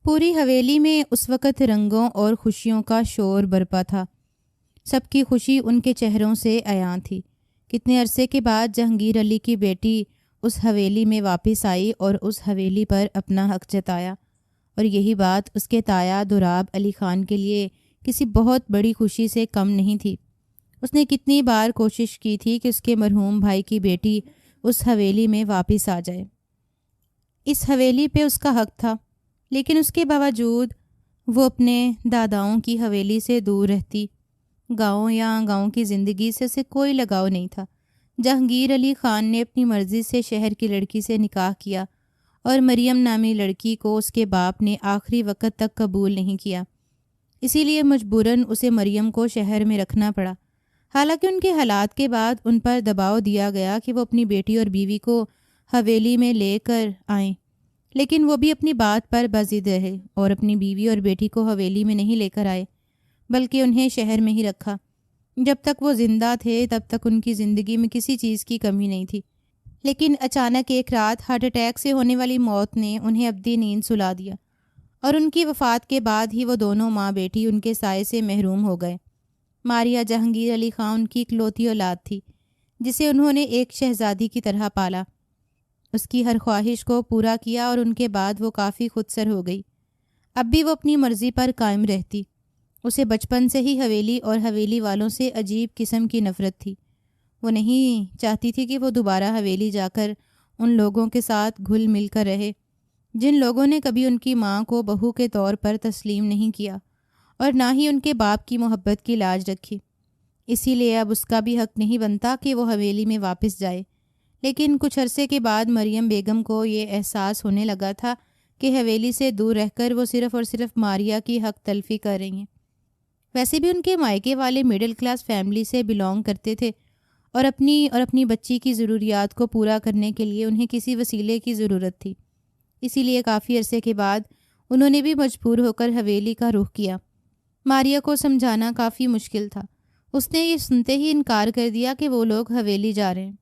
پوری حویلی میں اس وقت رنگوں اور خوشیوں کا شور برپا تھا۔ سب کی خوشی ان کے چہروں سے عیاں تھی۔ کتنے عرصے کے بعد جہانگیر علی کی بیٹی اس حویلی میں واپس آئی اور اس حویلی پر اپنا حق جتایا، اور یہی بات اس کے تایا دوراب علی خان کے لیے کسی بہت بڑی خوشی سے کم نہیں تھی۔ اس نے کتنی بار کوشش کی تھی کہ اس کے مرحوم بھائی کی بیٹی اس حویلی میں واپس آ جائے۔ اس حویلی پہ اس کا حق تھا، لیکن اس کے باوجود وہ اپنے داداؤں کی حویلی سے دور رہتی۔ گاؤں یا گاؤں کی زندگی سے اسے کوئی لگاؤ نہیں تھا۔ جہانگیر علی خان نے اپنی مرضی سے شہر کی لڑکی سے نکاح کیا، اور مریم نامی لڑکی کو اس کے باپ نے آخری وقت تک قبول نہیں کیا، اسی لیے مجبوراً اسے مریم کو شہر میں رکھنا پڑا۔ حالانکہ ان کے حالات کے بعد ان پر دباؤ دیا گیا کہ وہ اپنی بیٹی اور بیوی کو حویلی میں لے کر آئیں، لیکن وہ بھی اپنی بات پر باضد رہے اور اپنی بیوی اور بیٹی کو حویلی میں نہیں لے کر آئے، بلکہ انہیں شہر میں ہی رکھا۔ جب تک وہ زندہ تھے تب تک ان کی زندگی میں کسی چیز کی کمی نہیں تھی، لیکن اچانک ایک رات ہارٹ اٹیک سے ہونے والی موت نے انہیں ابدی نیند سلا دیا، اور ان کی وفات کے بعد ہی وہ دونوں ماں بیٹی ان کے سائے سے محروم ہو گئے۔ ماریہ جہانگیر علی خان ان کی اکلوتی اولاد تھی، جسے انہوں نے ایک شہزادی کی طرح پالا، اس کی ہر خواہش کو پورا کیا، اور ان کے بعد وہ کافی خودسر ہو گئی۔ اب بھی وہ اپنی مرضی پر قائم رہتی۔ اسے بچپن سے ہی حویلی اور حویلی والوں سے عجیب قسم کی نفرت تھی۔ وہ نہیں چاہتی تھی کہ وہ دوبارہ حویلی جا کر ان لوگوں کے ساتھ گھل مل کر رہے جن لوگوں نے کبھی ان کی ماں کو بہو کے طور پر تسلیم نہیں کیا، اور نہ ہی ان کے باپ کی محبت کی لاج رکھی۔ اسی لیے اب اس کا بھی حق نہیں بنتا کہ وہ حویلی میں واپس جائے۔ لیکن کچھ عرصے کے بعد مریم بیگم کو یہ احساس ہونے لگا تھا کہ حویلی سے دور رہ کر وہ صرف اور صرف ماریہ کی حق تلفی کر رہی ہیں۔ ویسے بھی ان کے مائکے والے مڈل کلاس فیملی سے بلانگ کرتے تھے، اور اپنی بچی کی ضروریات کو پورا کرنے کے لیے انہیں کسی وسیلے کی ضرورت تھی۔ اسی لیے کافی عرصے کے بعد انہوں نے بھی مجبور ہو کر حویلی کا رخ کیا۔ ماریہ کو سمجھانا کافی مشکل تھا۔ اس نے یہ سنتے ہی انکار کر دیا کہ وہ لوگ حویلی جا رہے ہیں۔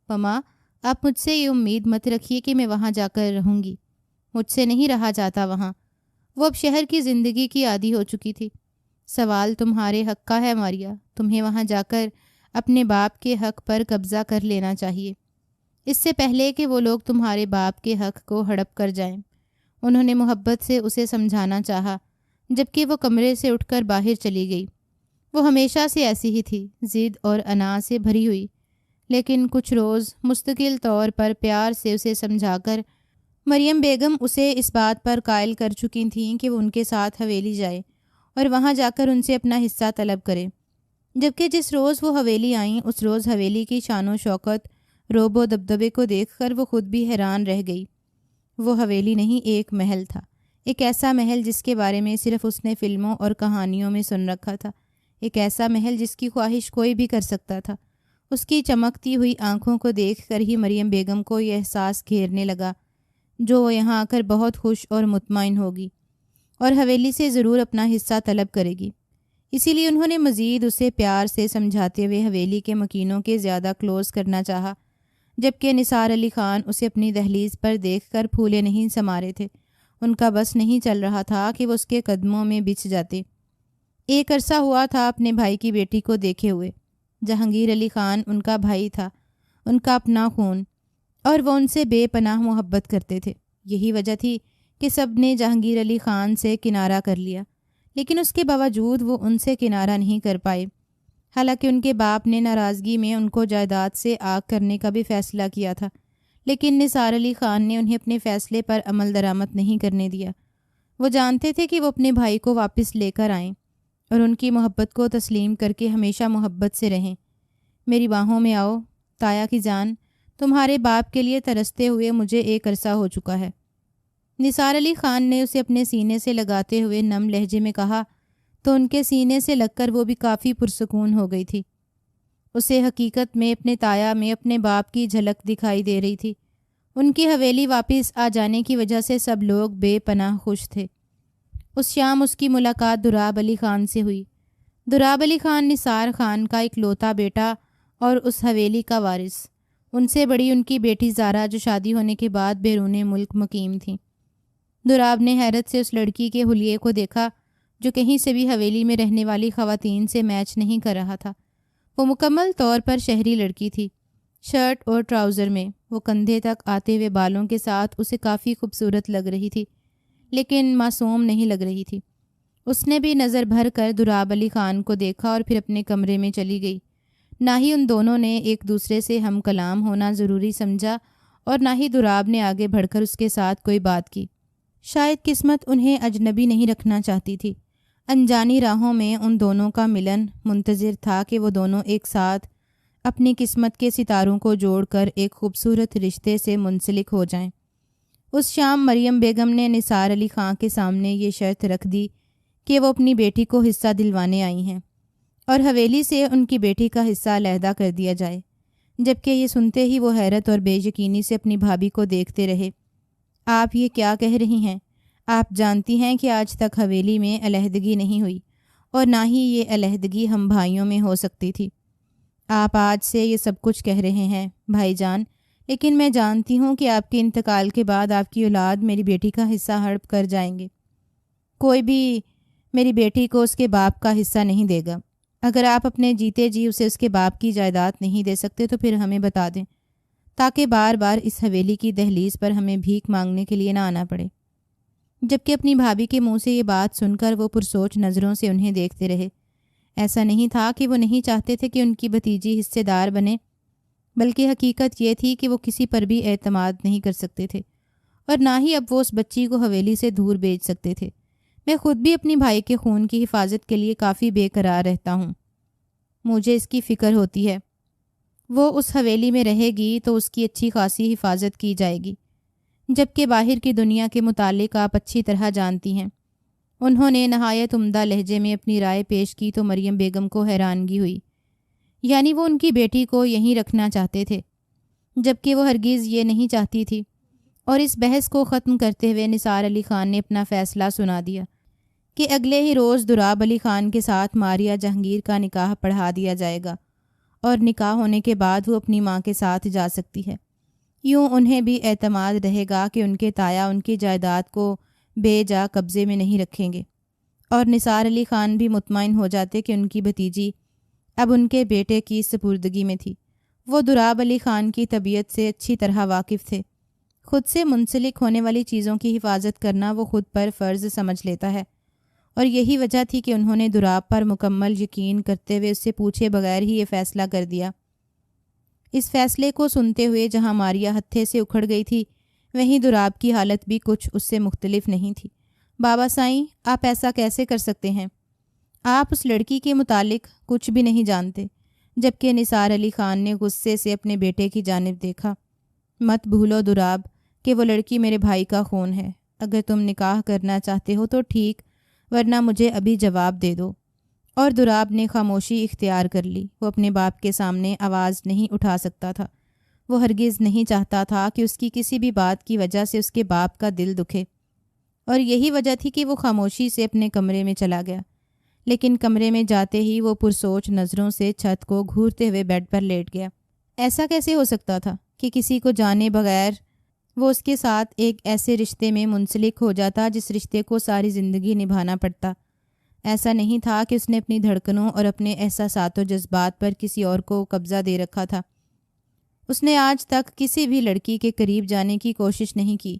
مما، آپ مجھ سے یہ امید مت رکھیے کہ میں وہاں جا کر رہوں گی، مجھ سے نہیں رہا جاتا وہاں۔ وہ اب شہر کی زندگی کی عادی ہو چکی تھی۔ سوال تمہارے حق کا ہے ماریہ، تمہیں وہاں جا کر اپنے باپ کے حق پر قبضہ کر لینا چاہیے، اس سے پہلے کہ وہ لوگ تمہارے باپ کے حق کو ہڑپ کر جائیں۔ انہوں نے محبت سے اسے سمجھانا چاہا، جبکہ وہ کمرے سے اٹھ کر باہر چلی گئی۔ وہ ہمیشہ سے ایسی ہی تھی، ضد اور انا سے بھری ہوئی، لیکن کچھ روز مستقل طور پر پیار سے اسے سمجھا کر مریم بیگم اسے اس بات پر قائل کر چکی تھیں کہ وہ ان کے ساتھ حویلی جائے اور وہاں جا کر ان سے اپنا حصہ طلب کرے۔ جبکہ جس روز وہ حویلی آئیں اس روز حویلی کی شان و شوکت، روب و دبدبے کو دیکھ کر وہ خود بھی حیران رہ گئی۔ وہ حویلی نہیں، ایک محل تھا، ایک ایسا محل جس کے بارے میں صرف اس نے فلموں اور کہانیوں میں سن رکھا تھا، ایک ایسا محل جس کی خواہش کوئی بھی کر سکتا تھا۔ اس کی چمکتی ہوئی آنکھوں کو دیکھ کر ہی مریم بیگم کو یہ احساس گھیرنے لگا جو وہ یہاں آ کر بہت خوش اور مطمئن ہوگی اور حویلی سے ضرور اپنا حصہ طلب کرے گی۔ اسی لیے انہوں نے مزید اسے پیار سے سمجھاتے ہوئے حویلی کے مکینوں کے زیادہ کلوز کرنا چاہا، جبکہ نثار علی خان اسے اپنی دہلیز پر دیکھ کر پھولے نہیں سما رہے تھے۔ ان کا بس نہیں چل رہا تھا کہ وہ اس کے قدموں میں بچھ جاتے۔ ایک عرصہ ہوا تھا اپنے بھائی کی بیٹی کو دیکھے ہوئے۔ جہانگیر علی خان ان کا بھائی تھا، ان کا اپنا خون، اور وہ ان سے بے پناہ محبت کرتے تھے۔ یہی وجہ تھی کہ سب نے جہانگیر علی خان سے کنارہ کر لیا، لیکن اس کے باوجود وہ ان سے کنارہ نہیں کر پائے۔ حالانکہ ان کے باپ نے ناراضگی میں ان کو جائیداد سے آگ کرنے کا بھی فیصلہ کیا تھا، لیکن نثار علی خان نے انہیں اپنے فیصلے پر عمل درآمد نہیں کرنے دیا۔ وہ جانتے تھے کہ وہ اپنے بھائی کو واپس لے کر آئیں اور ان کی محبت کو تسلیم کر کے ہمیشہ محبت سے رہیں۔ میری باہوں میں آؤ تایا کی جان، تمہارے باپ کے لیے ترستے ہوئے مجھے ایک عرصہ ہو چکا ہے۔ نثار علی خان نے اسے اپنے سینے سے لگاتے ہوئے نم لہجے میں کہا تو ان کے سینے سے لگ کر وہ بھی کافی پرسکون ہو گئی تھی۔ اسے حقیقت میں اپنے تایا میں اپنے باپ کی جھلک دکھائی دے رہی تھی۔ ان کی حویلی واپس آ جانے کی وجہ سے سب لوگ بے پناہ خوش تھے۔ اس شام اس کی ملاقات دوراب علی خان سے ہوئی۔ دوراب علی خان نثار خان کا اکلوتا بیٹا اور اس حویلی کا وارث۔ ان سے بڑی ان کی بیٹی زارا جو شادی ہونے کے بعد بیرون ملک مقیم تھیں۔ دراب نے حیرت سے اس لڑکی کے حلیے کو دیکھا جو کہیں سے بھی حویلی میں رہنے والی خواتین سے میچ نہیں کر رہا تھا۔ وہ مکمل طور پر شہری لڑکی تھی، شرٹ اور ٹراؤزر میں۔ وہ کندھے تک آتے ہوئے بالوں کے ساتھ اسے کافی خوبصورت لگ رہی تھی، لیکن معصوم نہیں لگ رہی تھی۔ اس نے بھی نظر بھر کر دراب علی خان کو دیکھا اور پھر اپنے کمرے میں چلی گئی۔ نہ ہی ان دونوں نے ایک دوسرے سے ہم کلام ہونا ضروری سمجھا اور نہ ہی دراب نے آگے بڑھ کر اس کے ساتھ کوئی بات کی۔ شاید قسمت انہیں اجنبی نہیں رکھنا چاہتی تھی۔ انجانی راہوں میں ان دونوں کا ملن منتظر تھا کہ وہ دونوں ایک ساتھ اپنی قسمت کے ستاروں کو جوڑ کر ایک خوبصورت رشتے سے منسلک ہو جائیں۔ اس شام مریم بیگم نے نثار علی خان کے سامنے یہ شرط رکھ دی کہ وہ اپنی بیٹی کو حصہ دلوانے آئی ہیں اور حویلی سے ان کی بیٹی کا حصہ علیحدہ کر دیا جائے۔ جبکہ یہ سنتے ہی وہ حیرت اور بے یقینی سے اپنی بھابھی کو دیکھتے رہے۔ آپ یہ کیا کہہ رہی ہیں؟ آپ جانتی ہیں کہ آج تک حویلی میں علیحدگی نہیں ہوئی اور نہ ہی یہ علیحدگی ہم بھائیوں میں ہو سکتی تھی۔ آپ آج سے یہ سب کچھ کہہ رہے ہیں بھائی جان، لیکن میں جانتی ہوں کہ آپ کے انتقال کے بعد آپ کی اولاد میری بیٹی کا حصہ ہڑپ کر جائیں گے۔ کوئی بھی میری بیٹی کو اس کے باپ کا حصہ نہیں دے گا۔ اگر آپ اپنے جیتے جی اسے اس کے باپ کی جائیداد نہیں دے سکتے تو پھر ہمیں بتا دیں، تاکہ بار بار اس حویلی کی دہلیز پر ہمیں بھیک مانگنے کے لیے نہ آنا پڑے۔ جبکہ اپنی بھابھی کے منہ سے یہ بات سن کر وہ پرسوچ نظروں سے انہیں دیکھتے رہے۔ ایسا نہیں تھا کہ وہ نہیں چاہتے تھے کہ ان کی بھتیجی حصے دار بنے، بلکہ حقیقت یہ تھی کہ وہ کسی پر بھی اعتماد نہیں کر سکتے تھے اور نہ ہی اب وہ اس بچی کو حویلی سے دور بھیج سکتے تھے۔ میں خود بھی اپنی بھائی کے خون کی حفاظت کے لیے کافی بے قرار رہتا ہوں۔ مجھے اس کی فکر ہوتی ہے۔ وہ اس حویلی میں رہے گی تو اس کی اچھی خاصی حفاظت کی جائے گی، جبکہ باہر کی دنیا کے متعلق آپ اچھی طرح جانتی ہیں۔ انہوں نے نہایت عمدہ لہجے میں اپنی رائے پیش کی تو مریم بیگم کو حیرانگی ہوئی۔ یعنی وہ ان کی بیٹی کو یہیں رکھنا چاہتے تھے، جبکہ وہ ہرگز یہ نہیں چاہتی تھی۔ اور اس بحث کو ختم کرتے ہوئے نثار علی خان نے اپنا فیصلہ سنا دیا کہ اگلے ہی روز دراب علی خان کے ساتھ ماریہ جہانگیر کا نکاح پڑھا دیا جائے گا اور نکاح ہونے کے بعد وہ اپنی ماں کے ساتھ جا سکتی ہے۔ یوں انہیں بھی اعتماد رہے گا کہ ان کے تایا ان کی جائیداد کو بے جا قبضے میں نہیں رکھیں گے، اور نثار علی خان بھی مطمئن ہو جاتے کہ ان کی بھتیجی اب ان کے بیٹے کی سپردگی میں تھی۔ وہ دراب علی خان کی طبیعت سے اچھی طرح واقف تھے۔ خود سے منسلک ہونے والی چیزوں کی حفاظت کرنا وہ خود پر فرض سمجھ لیتا ہے، اور یہی وجہ تھی کہ انہوں نے دراب پر مکمل یقین کرتے ہوئے اس سے پوچھے بغیر ہی یہ فیصلہ کر دیا۔ اس فیصلے کو سنتے ہوئے جہاں ماریہ ہتھے سے اکھڑ گئی تھی، وہیں دراب کی حالت بھی کچھ اس سے مختلف نہیں تھی۔ بابا سائیں، آپ ایسا کیسے کر سکتے ہیں؟ آپ اس لڑکی کے متعلق کچھ بھی نہیں جانتے۔ جبکہ نثار علی خان نے غصے سے اپنے بیٹے کی جانب دیکھا۔ مت بھولو دراب کہ وہ لڑکی میرے بھائی کا خون ہے۔ اگر تم نکاح کرنا چاہتے ہو تو ٹھیک، ورنہ مجھے ابھی جواب دے دو۔ اور دراب نے خاموشی اختیار کر لی۔ وہ اپنے باپ کے سامنے آواز نہیں اٹھا سکتا تھا۔ وہ ہرگز نہیں چاہتا تھا کہ اس کی کسی بھی بات کی وجہ سے اس کے باپ کا دل دکھے، اور یہی وجہ تھی کہ وہ خاموشی سے اپنے کمرے میں چلا گیا۔ لیکن کمرے میں جاتے ہی وہ پرسوچ نظروں سے چھت کو گھورتے ہوئے بیڈ پر لیٹ گیا۔ ایسا کیسے ہو سکتا تھا کہ کسی کو جانے بغیر وہ اس کے ساتھ ایک ایسے رشتے میں منسلک ہو جاتا جس رشتے کو ساری زندگی نبھانا پڑتا؟ ایسا نہیں تھا کہ اس نے اپنی دھڑکنوں اور اپنے احساسات و جذبات پر کسی اور کو قبضہ دے رکھا تھا۔ اس نے آج تک کسی بھی لڑکی کے قریب جانے کی کوشش نہیں کی۔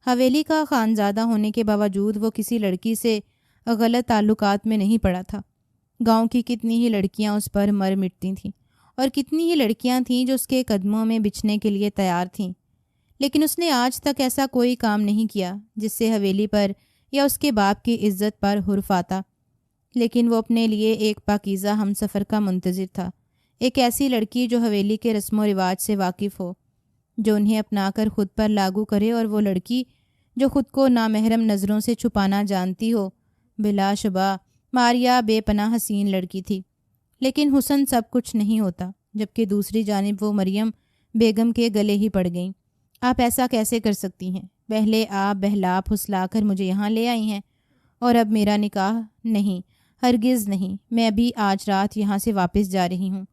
حویلی کا خانزادہ ہونے کے باوجود وہ کسی لڑکی سے غلط تعلقات میں نہیں پڑا تھا۔ گاؤں کی کتنی ہی لڑکیاں اس پر مر مٹتی تھیں، اور کتنی ہی لڑکیاں تھیں جو اس کے قدموں میں بچھنے کے لیے تیار تھیں، لیکن اس نے آج تک ایسا کوئی کام نہیں کیا جس سے حویلی پر یا اس کے باپ کی عزت پر حرف آتا۔ لیکن وہ اپنے لیے ایک پاکیزہ ہم سفر کا منتظر تھا، ایک ایسی لڑکی جو حویلی کے رسم و رواج سے واقف ہو، جو انہیں اپنا کر خود پر لاگو کرے، اور وہ لڑکی جو خود کو نامحرم نظروں سے چھپانا جانتی ہو۔ بلا شبہ ماریہ بے پناہ حسین لڑکی تھی، لیکن حسن سب کچھ نہیں ہوتا۔ جبکہ دوسری جانب وہ مریم بیگم کے گلے ہی پڑ گئیں۔ آپ ایسا کیسے کر سکتی ہیں؟ پہلے آپ بہلا پھسلا کر مجھے یہاں لے آئی ہیں، اور اب میرا نکاح نہیں، ہرگز نہیں۔ میں ابھی آج رات یہاں سے واپس جا رہی ہوں۔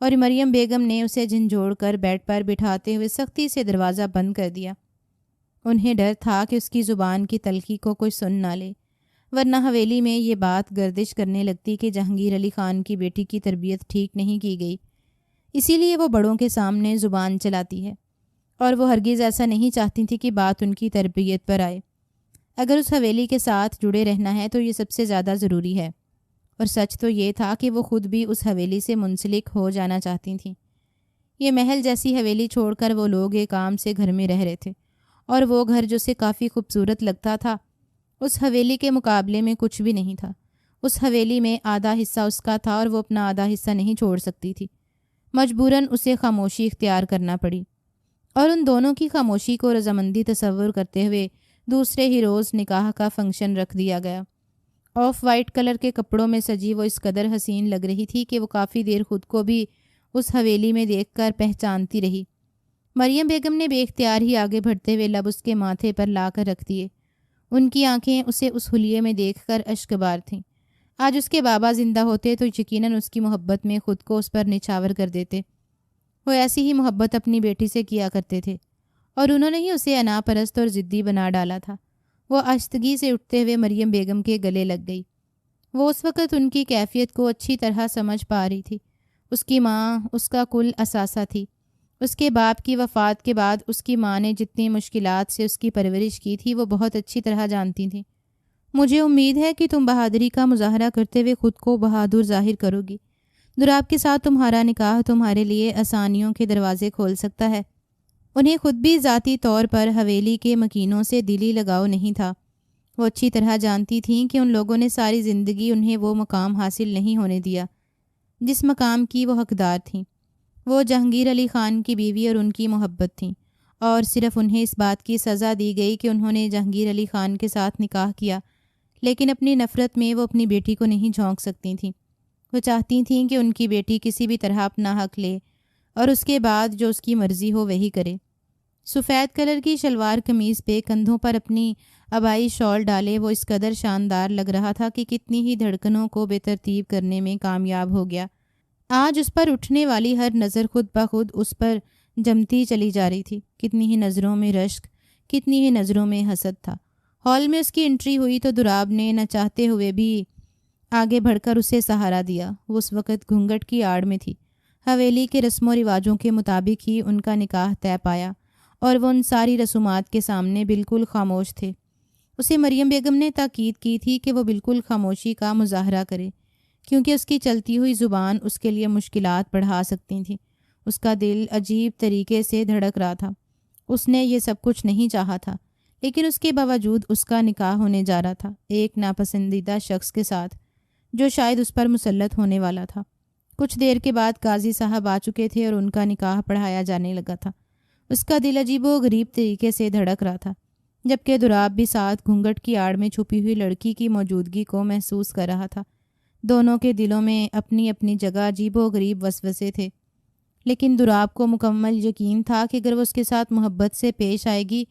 اور مریم بیگم نے اسے جھنجھوڑ کر بیڈ پر بٹھاتے ہوئے سختی سے دروازہ بند کر دیا۔ انہیں ڈر تھا کہ اس کی زبان کی تلخی کو کوئی سن نہ لے، ورنہ حویلی میں یہ بات گردش کرنے لگتی کہ جہانگیر علی خان کی بیٹی کی تربیت ٹھیک نہیں کی گئی، اسی لیے وہ بڑوں کے سامنے زبان چلاتی ہے، اور وہ ہرگز ایسا نہیں چاہتی تھی کہ بات ان کی تربیت پر آئے۔ اگر اس حویلی کے ساتھ جڑے رہنا ہے تو یہ سب سے زیادہ ضروری ہے، اور سچ تو یہ تھا کہ وہ خود بھی اس حویلی سے منسلک ہو جانا چاہتی تھیں۔ یہ محل جیسی حویلی چھوڑ کر وہ لوگ ایک عام سے گھر میں رہ رہے تھے، اور وہ گھر جو سے کافی خوبصورت لگتا تھا اس حویلی کے مقابلے میں کچھ بھی نہیں تھا۔ اس حویلی میں آدھا حصہ اس کا تھا اور وہ اپنا آدھا حصہ نہیں چھوڑ سکتی تھی، مجبوراً اسے خاموشی اختیار کرنا پڑی، اور ان دونوں کی خاموشی کو رضامندی تصور کرتے ہوئے دوسرے ہی روز نکاح کا فنکشن رکھ دیا گیا۔ آف وائٹ کلر کے کپڑوں میں سجی وہ اس قدر حسین لگ رہی تھی کہ وہ کافی دیر خود کو بھی اس حویلی میں دیکھ کر پہچانتی رہی۔ مریم بیگم نے بے اختیار ہی آگے بڑھتے ہوئے لب اس کے ماتھے پر لا کر رکھ دیے۔ ان کی آنکھیں اسے اس حلیے میں دیکھ کر اشکبار تھیں۔ آج اس کے بابا زندہ ہوتے تو یقیناً اس کی محبت میں خود کو اس پر نچھاور کر دیتے۔ وہ ایسی ہی محبت اپنی بیٹی سے کیا کرتے تھے، اور انہوں نے ہی اسے انا پرست اور ضدی بنا ڈالا تھا۔ وہ آہستگی سے اٹھتے ہوئے مریم بیگم کے گلے لگ گئی۔ وہ اس وقت ان کی کیفیت کو اچھی طرح سمجھ پا رہی تھی۔ اس کی ماں اس کا کل اثاثہ تھی۔ اس کے باپ کی وفات کے بعد اس کی ماں نے جتنی مشکلات سے اس کی پرورش کی تھی وہ بہت اچھی طرح جانتی تھیں۔ مجھے امید ہے کہ تم بہادری کا مظاہرہ کرتے ہوئے خود کو بہادر ظاہر کرو گی۔ دراب کے ساتھ تمہارا نکاح تمہارے لیے آسانیوں کے دروازے کھول سکتا ہے۔ انہیں خود بھی ذاتی طور پر حویلی کے مکینوں سے دلی لگاؤ نہیں تھا۔ وہ اچھی طرح جانتی تھیں کہ ان لوگوں نے ساری زندگی انہیں وہ مقام حاصل نہیں ہونے دیا جس مقام کی وہ حقدار تھیں۔ وہ جہانگیر علی خان کی بیوی اور ان کی محبت تھیں، اور صرف انہیں اس بات کی سزا دی گئی کہ انہوں نے جہانگیر علی خان کے ساتھ نکاح کیا، لیکن اپنی نفرت میں وہ اپنی بیٹی کو نہیں جھونک سکتی تھیں۔ وہ چاہتی تھیں کہ ان کی بیٹی کسی بھی طرح اپنا حق لے، اور اس کے بعد جو اس کی مرضی ہو وہی کرے۔ سفید کلر کی شلوار قمیض پہ کندھوں پر اپنی آبائی شال ڈالے وہ اس قدر شاندار لگ رہا تھا کہ کتنی ہی دھڑکنوں کو بے ترتیب کرنے میں کامیاب ہو گیا۔ آج اس پر اٹھنے والی ہر نظر خود بخود اس پر جمتی چلی جا رہی تھی۔ کتنی ہی نظروں میں رشک، کتنی ہی نظروں میں حسد تھا۔ ہال میں اس کی انٹری ہوئی تو دراب نے نہ چاہتے ہوئے بھی آگے بڑھ کر اسے سہارا دیا۔ وہ اس وقت گھونگھٹ کی آڑ میں تھی۔ حویلی کے رسم و رواجوں کے مطابق ہی ان کا نکاح طے پایا، اور وہ ان ساری رسومات کے سامنے بالکل خاموش تھے۔ اسے مریم بیگم نے تاکید کی تھی کہ وہ بالکل خاموشی کا مظاہرہ کرے، کیونکہ اس کی چلتی ہوئی زبان اس کے لیے مشکلات بڑھا سکتی تھی۔ اس کا دل عجیب طریقے سے دھڑک رہا تھا۔ اس نے یہ سب کچھ نہیں چاہا تھا، لیکن اس کے باوجود اس کا نکاح ہونے جا رہا تھا ایک ناپسندیدہ شخص کے ساتھ جو شاید اس پر مسلط ہونے والا تھا۔ کچھ دیر کے بعد قاضی صاحب آ چکے تھے اور ان کا نکاح پڑھایا جانے لگا تھا۔ اس کا دل عجیب و غریب طریقے سے دھڑک رہا تھا، جبکہ دراب بھی ساتھ گھونگھٹ کی آڑ میں چھپی ہوئی لڑکی کی موجودگی کو محسوس کر رہا تھا۔ دونوں کے دلوں میں اپنی اپنی جگہ عجیب و غریب وسوسے تھے، لیکن دراب کو مکمل یقین تھا کہ اگر وہ اس کے ساتھ محبت سے پیش آئے گی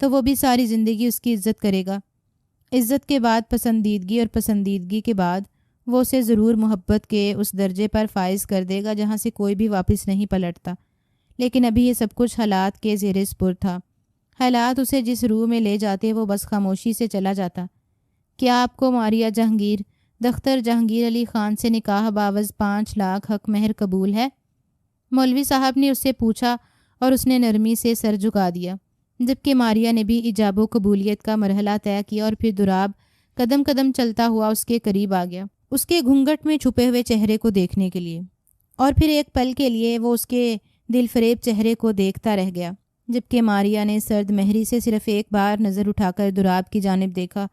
تو وہ بھی ساری زندگی اس کی عزت کرے گا۔ عزت کے بعد پسندیدگی، اور پسندیدگی کے بعد وہ اسے ضرور محبت کے اس درجے پر فائز کر دے گا جہاں سے کوئی بھی واپس نہیں پلٹتا۔ لیکن ابھی یہ سب کچھ حالات کے زیر سپر تھا۔ حالات اسے جس روح میں لے جاتے وہ بس خاموشی سے چلا جاتا۔ کیا آپ کو ماریا جہانگیر دختر جہانگیر علی خان سے نکاح باوض 5 لاکھ حق مہر قبول ہے؟ مولوی صاحب نے اس سے پوچھا، اور اس نے نرمی سے سر جھکا دیا، جبکہ ماریا نے بھی ایجاب و قبولیت کا مرحلہ طے کیا، اور پھر دراب قدم قدم چلتا ہوا اس کے قریب آ گیا، اس کے گھونگھٹ میں چھپے ہوئے چہرے کو دیکھنے کے لیے، اور پھر ایک پل کے لیے وہ اس کے دل فریب چہرے کو دیکھتا رہ گیا، جبکہ ماریا نے سرد مہری سے صرف ایک بار نظر اٹھا کر دراب کی جانب دیکھا۔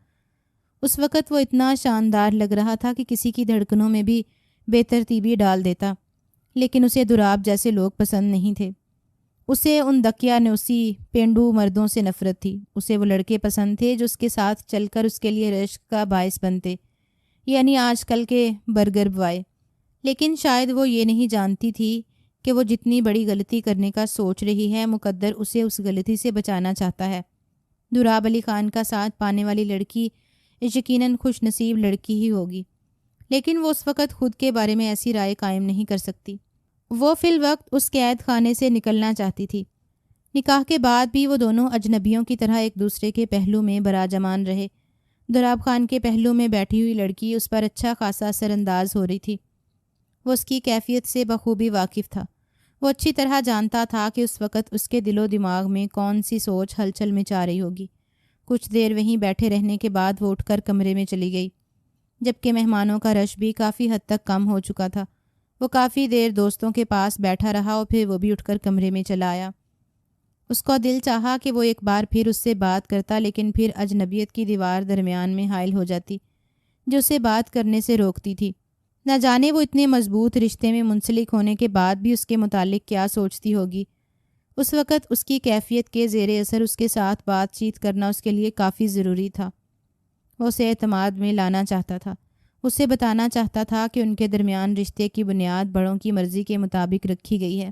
اس وقت وہ اتنا شاندار لگ رہا تھا کہ کسی کی دھڑکنوں میں بھی بے ترتیبی ڈال دیتا، لیکن اسے دراب جیسے لوگ پسند نہیں تھے۔ اسے ان دقیانوسی پینڈو مردوں سے نفرت تھی۔ اسے وہ لڑکے پسند تھے جو اس کے ساتھ چل کر اس کے لیے رشک کا باعث بنتے، یعنی آج کل کے برگر بوائے۔ لیکن شاید وہ یہ نہیں جانتی تھی کہ وہ جتنی بڑی غلطی کرنے کا سوچ رہی ہے مقدر اسے اس غلطی سے بچانا چاہتا ہے۔ دراب علی خان کا ساتھ پانے والی لڑکی یقیناً خوش نصیب لڑکی ہی ہوگی، لیکن وہ اس وقت خود کے بارے میں ایسی رائے قائم نہیں کر سکتی۔ وہ فی الوقت اس قید خانے سے نکلنا چاہتی تھی، نکاح کے بعد بھی وہ دونوں اجنبیوں کی طرح ایک دوسرے کے پہلو میں براجمان رہے۔ دراب خان کے پہلو میں بیٹھی ہوئی لڑکی اس پر اچھا خاصا اثر انداز ہو رہی تھی۔ وہ اس کی کیفیت سے بخوبی واقف تھا۔ وہ اچھی طرح جانتا تھا کہ اس وقت اس کے دل و دماغ میں کون سی سوچ ہلچل مچا رہی ہوگی۔ کچھ دیر وہیں بیٹھے رہنے کے بعد وہ اٹھ کر کمرے میں چلی گئی، جبکہ مہمانوں کا رش بھی کافی حد تک کم ہو چکا تھا۔ وہ کافی دیر دوستوں کے پاس بیٹھا رہا اور پھر وہ بھی اٹھ کر کمرے میں چلا آیا۔ اس کا دل چاہا کہ وہ ایک بار پھر اس سے بات کرتا، لیکن پھر اجنبیت کی دیوار درمیان میں حائل ہو جاتی جو اسے بات کرنے سے روکتی تھی۔ نہ جانے وہ اتنے مضبوط رشتے میں منسلک ہونے کے بعد بھی اس کے متعلق کیا سوچتی ہوگی۔ اس وقت اس کی کیفیت کے زیر اثر اس کے ساتھ بات چیت کرنا اس کے لیے کافی ضروری تھا۔ وہ اسے اعتماد میں لانا چاہتا تھا، اسے بتانا چاہتا تھا کہ ان کے درمیان رشتے کی بنیاد بڑوں کی مرضی کے مطابق رکھی گئی ہے،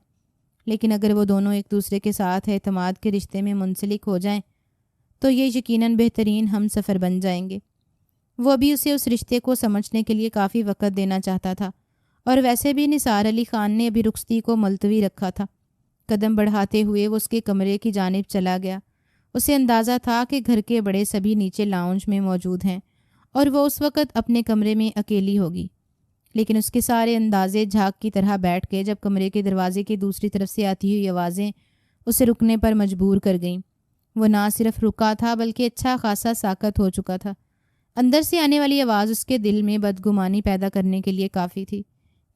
لیکن اگر وہ دونوں ایک دوسرے کے ساتھ اعتماد کے رشتے میں منسلک ہو جائیں تو یہ یقیناً بہترین ہم سفر بن جائیں گے۔ وہ بھی اسے اس رشتے کو سمجھنے کے لیے کافی وقت دینا چاہتا تھا، اور ویسے بھی نثار علی خان نے ابھی رخصتی کو ملتوی رکھا تھا۔ قدم بڑھاتے ہوئے وہ اس کے کمرے کی جانب چلا گیا۔ اسے اندازہ تھا کہ گھر کے بڑے سبھی نیچے لاؤنج میں موجود ہیں اور وہ اس وقت اپنے کمرے میں اکیلی ہوگی، لیکن اس کے سارے اندازے جھاگ کی طرح بیٹھ گئے جب کمرے کے دروازے کی دوسری طرف سے آتی ہوئی آوازیں اسے رکنے پر مجبور کر گئیں۔ وہ نہ صرف رکا تھا بلکہ اچھا خاصا ساکت ہو چکا تھا۔ اندر سے آنے والی آواز اس کے دل میں بدگمانی پیدا کرنے کے لیے کافی تھی۔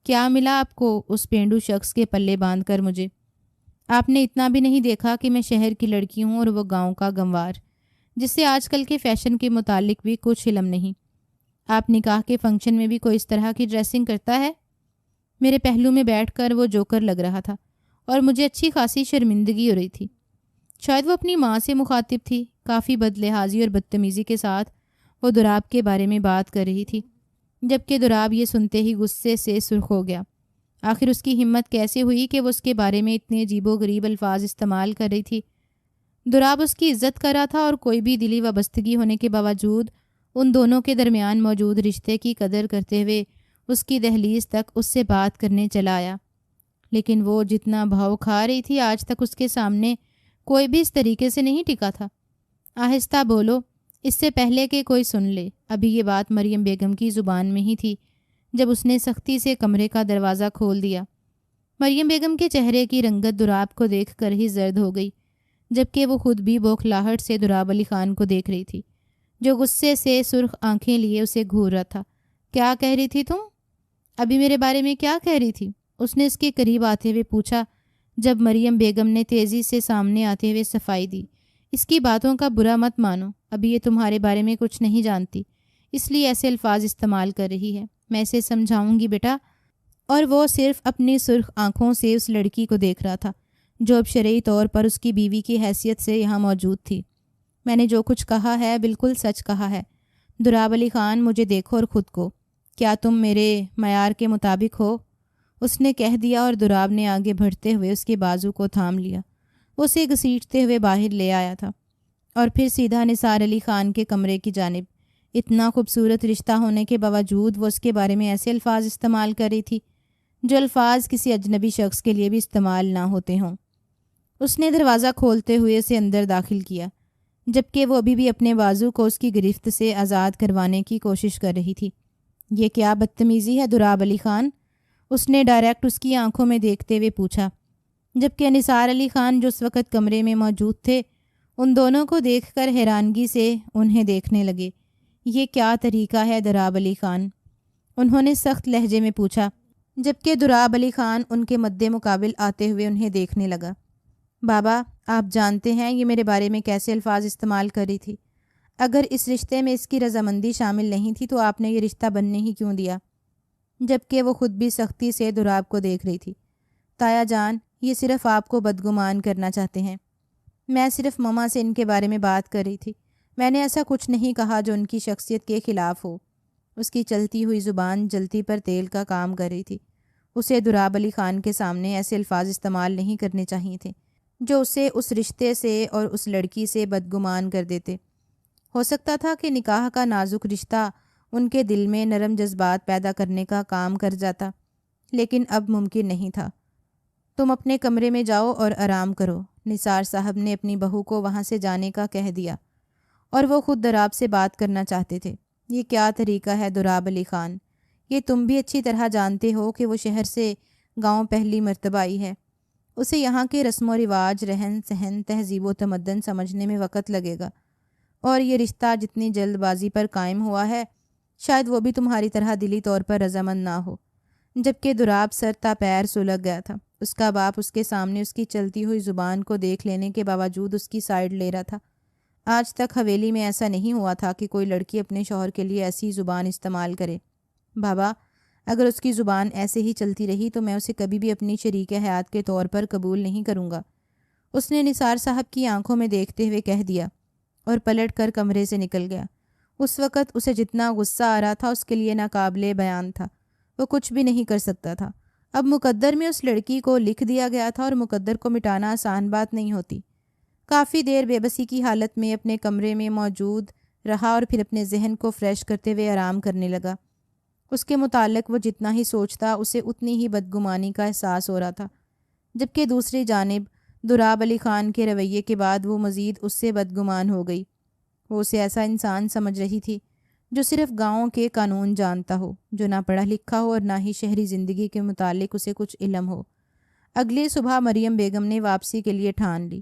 کیا ملا آپ کو اس پینڈو شخص کے پلے باندھ کر مجھے؟ آپ نے اتنا بھی نہیں دیکھا کہ میں شہر کی لڑکی ہوں اور وہ گاؤں کا گنوار، جس سے آج کل کے فیشن کے متعلق بھی کچھ علم نہیں؟ آپ نکاح کے فنکشن میں بھی کوئی اس طرح کی ڈریسنگ کرتا ہے؟ میرے پہلو میں بیٹھ کر وہ جوکر لگ رہا تھا اور مجھے اچھی خاصی شرمندگی ہو رہی تھی۔ شاید وہ اپنی ماں سے مخاطب تھی۔ کافی بدلحاظی اور بدتمیزی کے ساتھ وہ دراب کے بارے میں بات کر رہی تھی، جبکہ دراب یہ سنتے ہی غصے سے سرخ ہو گیا۔ آخر اس کی ہمت کیسے ہوئی کہ وہ اس کے بارے میں اتنے عجیب و غریب الفاظ استعمال کر رہی تھی؟ دراب اس کی عزت کر رہا تھا اور کوئی بھی دلی وابستگی ہونے کے باوجود ان دونوں کے درمیان موجود رشتے کی قدر کرتے ہوئے اس کی دہلیز تک اس سے بات کرنے چلا آیا۔ لیکن وہ جتنا بھاؤ کھا رہی تھی آج تک اس کے سامنے کوئی بھی اس طریقے سے نہیں ٹکا تھا۔ آہستہ بولو، اس سے پہلے کہ کوئی سن لے۔ ابھی یہ بات مریم بیگم کی زبان میں ہی تھی جب اس نے سختی سے کمرے کا دروازہ کھول دیا۔ مریم بیگم کے چہرے کی رنگت دراب کو دیکھ کر ہی زرد ہو گئی، جبکہ وہ خود بھی بوکھلاہٹ سے دراب علی خان کو دیکھ رہی تھی، جو غصے سے سرخ آنکھیں لیے اسے گھور رہا تھا۔ کیا کہہ رہی تھی تم؟ ابھی میرے بارے میں کیا کہہ رہی تھی؟ اس نے اس کے قریب آتے ہوئے پوچھا، جب مریم بیگم نے تیزی سے سامنے آتے ہوئے صفائی دی۔ اس کی باتوں کا برا مت مانو، ابھی یہ تمہارے بارے میں کچھ نہیں جانتی، اس لیے ایسے الفاظ استعمال کر رہی ہے۔ میں اسے سمجھاؤں گی بیٹا۔ اور وہ صرف اپنی سرخ آنکھوں سے اس لڑکی کو دیکھ رہا تھا جو اب شرعی طور پر اس کی بیوی کی حیثیت سے یہاں موجود تھی۔ میں نے جو کچھ کہا ہے بالکل سچ کہا ہے۔ دراب علی خان، مجھے دیکھو اور خود کو، کیا تم میرے معیار کے مطابق ہو؟ اس نے کہہ دیا اور دراب نے آگے بڑھتے ہوئے اس کے بازو کو تھام لیا۔ وہ اسے گھسیٹتے ہوئے باہر لے آیا تھا اور پھر سیدھا نثار علی خان کے کمرے کی جانب۔ اتنا خوبصورت رشتہ ہونے کے باوجود وہ اس کے بارے میں ایسے الفاظ استعمال کر رہی تھی جو الفاظ کسی اجنبی شخص کے لیے بھی استعمال نہ ہوتے ہوں۔ اس نے دروازہ کھولتے ہوئے اسے اندر داخل کیا، جبکہ وہ ابھی بھی اپنے بازو کو اس کی گرفت سے آزاد کروانے کی کوشش کر رہی تھی۔ یہ کیا بدتمیزی ہے دراب علی خان؟ اس نے ڈائریکٹ اس کی آنکھوں میں دیکھتے ہوئے پوچھا، جبکہ نثار علی خان جو اس وقت کمرے میں موجود تھے ان دونوں کو دیکھ کر حیرانگی سے انہیں دیکھنے لگے۔ یہ کیا طریقہ ہے دراب علی خان؟ انہوں نے سخت لہجے میں پوچھا، جبکہ دراب علی خان ان کے مد مقابل آتے ہوئے انہیں دیکھنے لگا۔ بابا، آپ جانتے ہیں یہ میرے بارے میں کیسے الفاظ استعمال کر رہی تھی؟ اگر اس رشتے میں اس کی رضامندی شامل نہیں تھی تو آپ نے یہ رشتہ بننے ہی کیوں دیا؟ جبکہ وہ خود بھی سختی سے دراب کو دیکھ رہی تھی۔ تایا جان، یہ صرف آپ کو بدگمان کرنا چاہتے ہیں۔ میں صرف مما سے ان کے بارے میں بات کر رہی تھی۔ میں نے ایسا کچھ نہیں کہا جو ان کی شخصیت کے خلاف ہو۔ اس کی چلتی ہوئی زبان جلتی پر تیل کا کام کر رہی تھی۔ اسے دراب علی خان کے سامنے ایسے الفاظ استعمال نہیں کرنے چاہیے تھے جو اسے اس رشتے سے اور اس لڑکی سے بدگمان کر دیتے۔ ہو سکتا تھا کہ نکاح کا نازک رشتہ ان کے دل میں نرم جذبات پیدا کرنے کا کام کر جاتا، لیکن اب ممکن نہیں تھا۔ تم اپنے کمرے میں جاؤ اور آرام کرو، نثار صاحب نے اپنی بہو کو وہاں سے جانے کا کہہ دیا اور وہ خود دراب سے بات کرنا چاہتے تھے۔ یہ کیا طریقہ ہے دراب علی خان؟ یہ تم بھی اچھی طرح جانتے ہو کہ وہ شہر سے گاؤں پہلی مرتبہ آئی ہے۔ اسے یہاں کے رسم و رواج، رہن سہن، تہذیب و تمدن سمجھنے میں وقت لگے گا، اور یہ رشتہ جتنی جلد بازی پر قائم ہوا ہے شاید وہ بھی تمہاری طرح دلی طور پر رضامند نہ ہو۔ جبکہ دراب سر تا پیر سلگ گیا تھا۔ اس کا باپ اس کے سامنے اس کی چلتی ہوئی زبان کو دیکھ لینے کے باوجود اس کی سائیڈ لے رہا تھا۔ آج تک حویلی میں ایسا نہیں ہوا تھا کہ کوئی لڑکی اپنے شوہر کے لیے ایسی زبان استعمال کرے۔ بابا، اگر اس کی زبان ایسے ہی چلتی رہی تو میں اسے کبھی بھی اپنی شریک حیات کے طور پر قبول نہیں کروں گا، اس نے نثار صاحب کی آنکھوں میں دیکھتے ہوئے کہہ دیا اور پلٹ کر کمرے سے نکل گیا۔ اس وقت اسے جتنا غصہ آ رہا تھا اس کے لیے ناقابل بیان تھا۔ وہ کچھ بھی نہیں کر سکتا تھا۔ اب مقدر میں اس لڑکی کو لکھ دیا گیا تھا اور مقدر کو مٹانا آسان بات نہیں ہوتی۔ کافی دیر بے بسی کی حالت میں اپنے کمرے میں موجود رہا اور پھر اپنے ذہن کو فریش کرتے ہوئے آرام کرنے لگا۔ اس کے متعلق وہ جتنا ہی سوچتا اسے اتنی ہی بدگمانی کا احساس ہو رہا تھا، جبکہ دوسری جانب دراب علی خان کے رویے کے بعد وہ مزید اس سے بدگمان ہو گئی۔ وہ اسے ایسا انسان سمجھ رہی تھی جو صرف گاؤں کے قانون جانتا ہو، جو نہ پڑھا لکھا ہو اور نہ ہی شہری زندگی کے متعلق اسے کچھ علم ہو۔ اگلی صبح مریم بیگم نے واپسی کے لیے ٹھان لی۔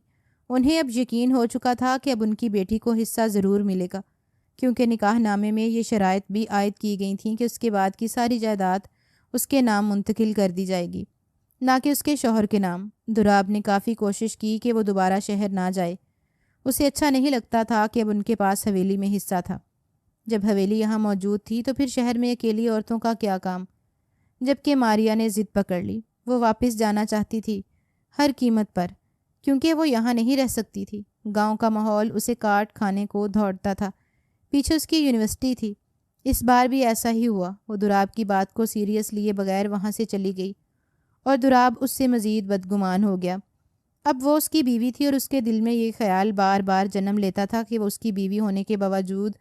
انہیں اب یقین ہو چکا تھا کہ اب ان کی بیٹی کو حصہ ضرور ملے گا، کیونکہ نکاح نامے میں یہ شرائط بھی عائد کی گئی تھیں کہ اس کے بعد کی ساری جائیداد اس کے نام منتقل کر دی جائے گی، نہ کہ اس کے شوہر کے نام۔ دراب نے کافی کوشش کی کہ وہ دوبارہ شہر نہ جائے۔ اسے اچھا نہیں لگتا تھا کہ اب ان کے پاس حویلی میں حصہ تھا۔ جب حویلی یہاں موجود تھی تو پھر شہر میں اکیلی عورتوں کا کیا کام؟ جبکہ ماریا نے ضد پکڑ لی۔ وہ واپس جانا چاہتی تھی ہر قیمت پر، کیونکہ وہ یہاں نہیں رہ سکتی تھی۔ گاؤں کا ماحول اسے کاٹ کھانے کو دوڑتا تھا۔ پیچھے اس کی یونیورسٹی تھی۔ اس بار بھی ایسا ہی ہوا۔ وہ دراب کی بات کو سیریس لیے بغیر وہاں سے چلی گئی اور دراب اس سے مزید بدگمان ہو گیا۔ اب وہ اس کی بیوی تھی اور اس کے دل میں یہ خیال بار بار جنم لیتا تھا کہ وہ اس کی بیوی ہونے کے باوجود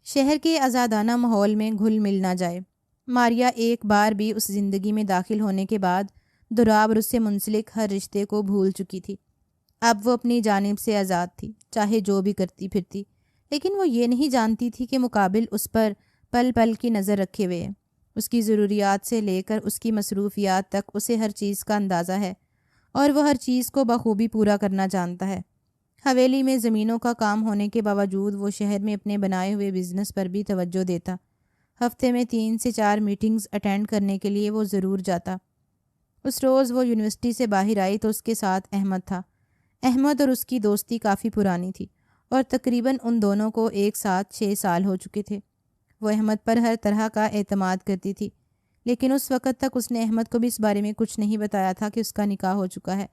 شہر کے آزادانہ ماحول میں گھل مل نہ جائے۔ ماریا ایک بار بھی اس زندگی میں داخل ہونے کے بعد دراب اور اس سے منسلک ہر رشتے کو بھول چکی تھی۔ اب وہ اپنی جانب سے آزاد تھی، چاہے جو بھی کرتی پھرتی، لیکن وہ یہ نہیں جانتی تھی کہ مقابل اس پر پل پل کی نظر رکھے ہوئے ہے۔ اس کی ضروریات سے لے کر اس کی مصروفیات تک اسے ہر چیز کا اندازہ ہے اور وہ ہر چیز کو بخوبی پورا کرنا جانتا ہے۔ حویلی میں زمینوں کا کام ہونے کے باوجود وہ شہر میں اپنے بنائے ہوئے بزنس پر بھی توجہ دیتا۔ ہفتے میں 3 سے 4 میٹنگز اٹینڈ کرنے کے لیے وہ ضرور جاتا۔ اس روز وہ یونیورسٹی سے باہر آئی تو اس کے ساتھ احمد تھا۔ احمد اور اس کی دوستی کافی پرانی تھی اور تقریباً ان دونوں کو ایک ساتھ 6 سال ہو چکے تھے۔ وہ احمد پر ہر طرح کا اعتماد کرتی تھی، لیکن اس وقت تک اس نے احمد کو بھی اس بارے میں کچھ نہیں بتایا تھا کہ اس کا نکاح ہو چکا ہے۔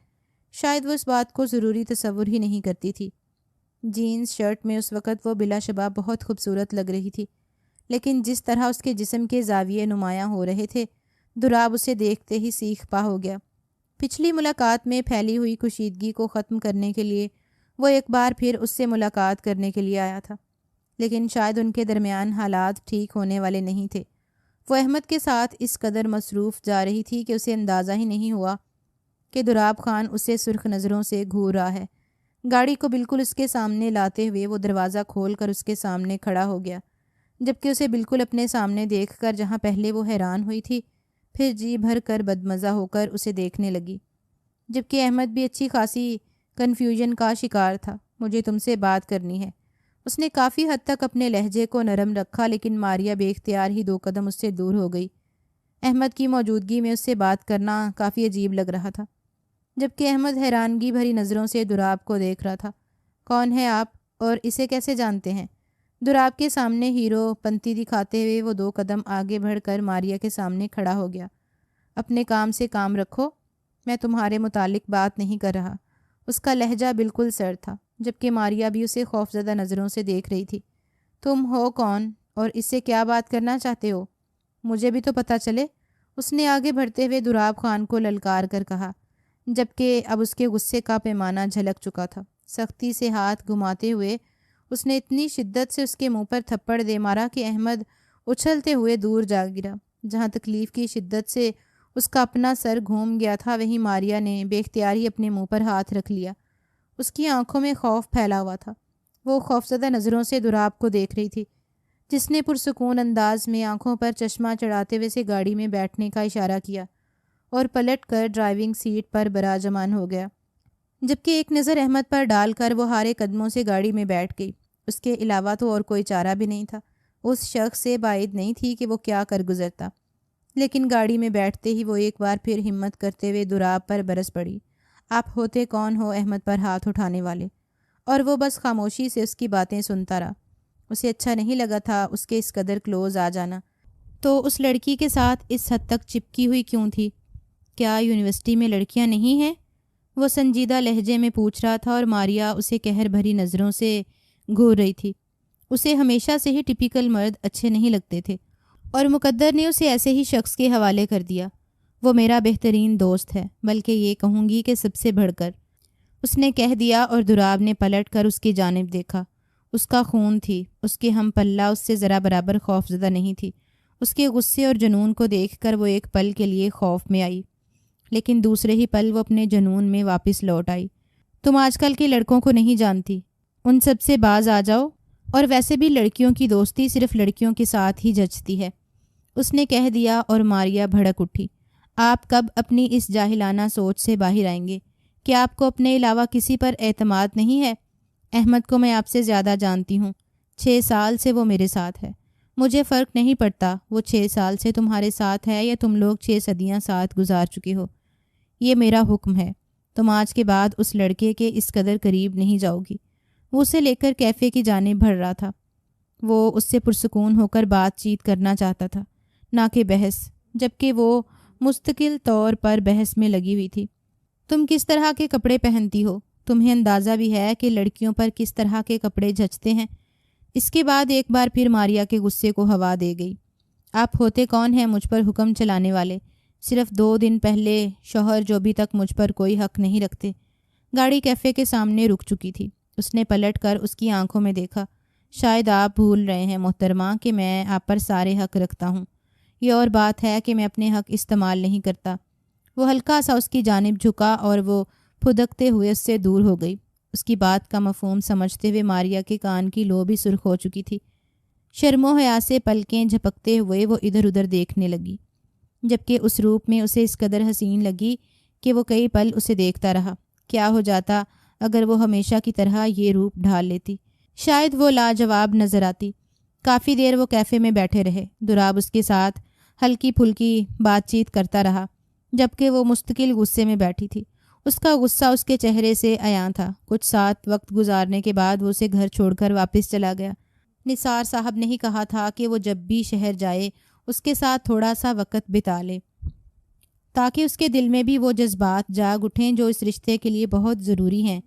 شاید وہ اس بات کو ضروری تصور ہی نہیں کرتی تھی۔ جینز شرٹ میں اس وقت وہ بلا شبہ بہت خوبصورت لگ رہی تھی، لیکن جس طرح اس کے جسم کے زاویے نمایاں ہو رہے تھے، دراب اسے دیکھتے ہی سیخ پا ہو گیا۔ پچھلی ملاقات میں پھیلی ہوئی کشیدگی کو ختم کرنے کے لیے وہ ایک بار پھر اس سے ملاقات کرنے کے لیے آیا تھا، لیکن شاید ان کے درمیان حالات ٹھیک ہونے والے نہیں تھے۔ وہ احمد کے ساتھ اس قدر مصروف جا رہی تھی کہ اسے اندازہ ہی نہیں ہوا کہ دراب خان اسے سرخ نظروں سے گھور رہا ہے۔ گاڑی کو بالکل اس کے سامنے لاتے ہوئے وہ دروازہ کھول کر اس کے سامنے کھڑا ہو گیا، جبکہ اسے بالکل اپنے سامنے دیکھ کر جہاں پہلے وہ حیران ہوئی تھی، پھر جی بھر کر بدمزہ ہو کر اسے دیکھنے لگی۔ جبکہ احمد بھی اچھی خاصی کنفیوژن کا شکار تھا۔ مجھے تم سے بات کرنی ہے۔ اس نے کافی حد تک اپنے لہجے کو نرم رکھا، لیکن ماریا بے اختیار ہی 2 قدم اس سے دور ہو گئی۔ احمد کی موجودگی میں اس سے بات کرنا کافی عجیب لگ رہا تھا، جبکہ احمد حیرانگی بھری نظروں سے دراب کو دیکھ رہا تھا۔ کون ہے آپ اور اسے کیسے جانتے ہیں؟ دراب کے سامنے ہیرو پنتی دکھاتے ہوئے وہ 2 قدم آگے بڑھ کر ماریا کے سامنے کھڑا ہو گیا۔ اپنے کام سے کام رکھو، میں تمہارے متعلق بات نہیں کر رہا۔ اس کا لہجہ بالکل سرد تھا، جبکہ ماریا بھی اسے خوفزدہ نظروں سے دیکھ رہی تھی۔ تم ہو کون اور اس سے کیا بات کرنا چاہتے ہو؟ مجھے بھی تو پتہ چلے، اس نے آگے بڑھتے ہوئے دراب خان کو للکار کر کہا، جبکہ اب اس کے غصے کا پیمانہ جھلک چکا تھا۔ سختی سے ہاتھ گھماتے ہوئے اس نے اتنی شدت سے اس کے منہ پر تھپڑ دے مارا کہ احمد اچھلتے ہوئے دور جا گرا۔ جہاں تکلیف کی شدت سے اس کا اپنا سر گھوم گیا تھا، وہیں ماریا نے بے اختیار ہی اپنے منہ پر ہاتھ رکھ لیا اس کی آنکھوں میں خوف پھیلا ہوا تھا۔ وہ خوفزدہ نظروں سے دراب کو دیکھ رہی تھی، جس نے پرسکون انداز میں آنکھوں پر چشمہ چڑھاتے ہوئے سے گاڑی میں بیٹھنے کا اشارہ کیا اور پلٹ کر ڈرائیونگ سیٹ پر براجمان ہو گیا، جبکہ ایک نظر احمد پر ڈال کر وہ ہارے قدموں سے گاڑی میں بیٹھ گئی۔ اس کے علاوہ تو اور کوئی چارہ بھی نہیں تھا۔ اس شخص سے بعید نہیں تھی کہ وہ کیا کر گزرتا، لیکن گاڑی میں بیٹھتے ہی وہ ایک بار پھر ہمت کرتے ہوئے دراب پر برس پڑی۔ آپ ہوتے کون ہو احمد پر ہاتھ اٹھانے والے؟ اور وہ بس خاموشی سے اس کی باتیں سنتا رہا۔ اسے اچھا نہیں لگا تھا اس کے اس قدر کلوز آ جانا، تو اس لڑکی کے ساتھ اس حد تک چپکی ہوئی کیوں تھی؟ کیا یونیورسٹی میں لڑکیاں نہیں ہیں؟ وہ سنجیدہ لہجے میں پوچھ رہا تھا، اور ماریا اسے قہر بھری نظروں سے گھور رہی تھی۔ اسے ہمیشہ سے ہی ٹپیکل مرد اچھے نہیں لگتے تھے، اور مقدر نے اسے ایسے ہی شخص کے حوالے کر دیا۔ وہ میرا بہترین دوست ہے، بلکہ یہ کہوں گی کہ سب سے بڑھ کر، اس نے کہہ دیا، اور دراب نے پلٹ کر اس کی جانب دیکھا۔ اس کا خون تھی، اس کے ہم پلہ اس سے ذرا برابر خوفزدہ نہیں تھی۔ اس کے غصے اور جنون کو دیکھ کر وہ ایک پل کے لیے خوف میں آئی، لیکن دوسرے ہی پل وہ اپنے جنون میں واپس لوٹ آئی۔ تم آج کل کے لڑکوں کو نہیں جانتی، ان سب سے باز آ جاؤ، اور ویسے بھی لڑکیوں کی دوستی صرف لڑکیوں کے ساتھ ہی جچتی ہے، اس نے کہہ دیا، اور ماریا بھڑک اٹھی۔ آپ کب اپنی اس جاہلانہ سوچ سے باہر آئیں گے کہ آپ کو اپنے علاوہ کسی پر اعتماد نہیں ہے؟ احمد کو میں آپ سے زیادہ جانتی ہوں، 6 سال سے وہ میرے ساتھ ہے۔ مجھے فرق نہیں پڑتا وہ 6 سال سے تمہارے ساتھ ہے یا تم لوگ 6 صدیاں ساتھ گزار چکے ہو۔ یہ میرا حکم ہے، تم آج کے بعد اس لڑکے کے اس قدر قریب نہیں جاؤ گی۔ وہ اسے لے کر کیفے کی جانب بڑھ رہا تھا۔ وہ اس سے پرسکون ہو کر بات چیت کرنا چاہتا تھا، نہ کہ بحث، جبکہ وہ مستقل طور پر بحث میں لگی ہوئی تھی۔ تم کس طرح کے کپڑے پہنتی ہو؟ تمہیں اندازہ بھی ہے کہ لڑکیوں پر کس طرح کے کپڑے جچتے ہیں؟ اس کے بعد ایک بار پھر ماریا کے غصے کو ہوا دے گئی۔ آپ ہوتے کون ہیں مجھ پر حکم چلانے والے؟ صرف 2 دن پہلے شوہر جو ابھی تک مجھ پر کوئی حق نہیں رکھتے۔ گاڑی کیفے کے سامنے رک چکی تھی۔ اس نے پلٹ کر اس کی آنکھوں میں دیکھا۔ شاید آپ بھول رہے ہیں محترمہ کہ میں آپ پر سارے حق رکھتا ہوں۔ یہ اور بات ہے کہ میں اپنے حق استعمال نہیں کرتا۔ وہ ہلکا سا اس کی جانب جھکا اور وہ پھدکتے ہوئے اس سے دور ہو گئی۔ اس کی بات کا مفہوم سمجھتے ہوئے ماریا کے کان کی لو بھی سرخ ہو چکی تھی۔ شرم و حیا سے پلکیں جھپکتے ہوئے وہ ادھر ادھر دیکھنے لگی، جبکہ اس روپ میں اسے اس قدر حسین لگی کہ وہ کئی پل اسے دیکھتا رہا۔ کیا ہو جاتا اگر وہ ہمیشہ کی طرح یہ روپ ڈھال لیتی؟ شاید وہ لاجواب نظر آتی۔ کافی دیر وہ کیفے میں بیٹھے رہے۔ دراب اس کے ساتھ ہلکی پھلکی بات چیت کرتا رہا، جبکہ وہ مستقل غصے میں بیٹھی تھی۔ اس کا غصہ اس کے چہرے سے عیاں تھا۔ کچھ ساتھ وقت گزارنے کے بعد وہ اسے گھر چھوڑ کر واپس چلا گیا۔ نثار صاحب نے ہی کہا تھا کہ وہ جب بھی شہر جائے اس کے ساتھ تھوڑا سا وقت بتا لے، تاکہ اس کے دل میں بھی وہ جذبات جاگ اٹھیں جو اس رشتے کے لیے بہت ضروری ہیں۔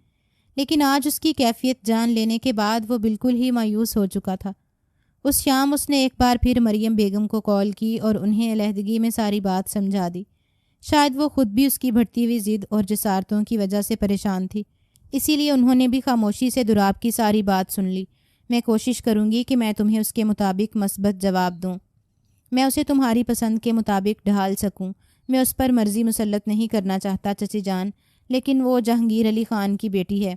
لیکن آج اس کی کیفیت جان لینے کے بعد وہ بالکل ہی مایوس ہو چکا تھا۔ اس شام اس نے ایک بار پھر مریم بیگم کو کال کی اور انہیں علیحدگی میں ساری بات سمجھا دی۔ شاید وہ خود بھی اس کی بڑھتی ہوئی ضد اور جسارتوں کی وجہ سے پریشان تھی، اسی لیے انہوں نے بھی خاموشی سے دراب کی ساری بات سن لی۔ میں کوشش کروں گی کہ میں تمہیں اس کے مطابق مثبت جواب دوں، میں اسے تمہاری پسند کے مطابق ڈھال سکوں۔ میں اس پر مرضی مسلط نہیں کرنا چاہتا چچی جان، لیکن وہ جہانگیر علی خان کی بیٹی ہے،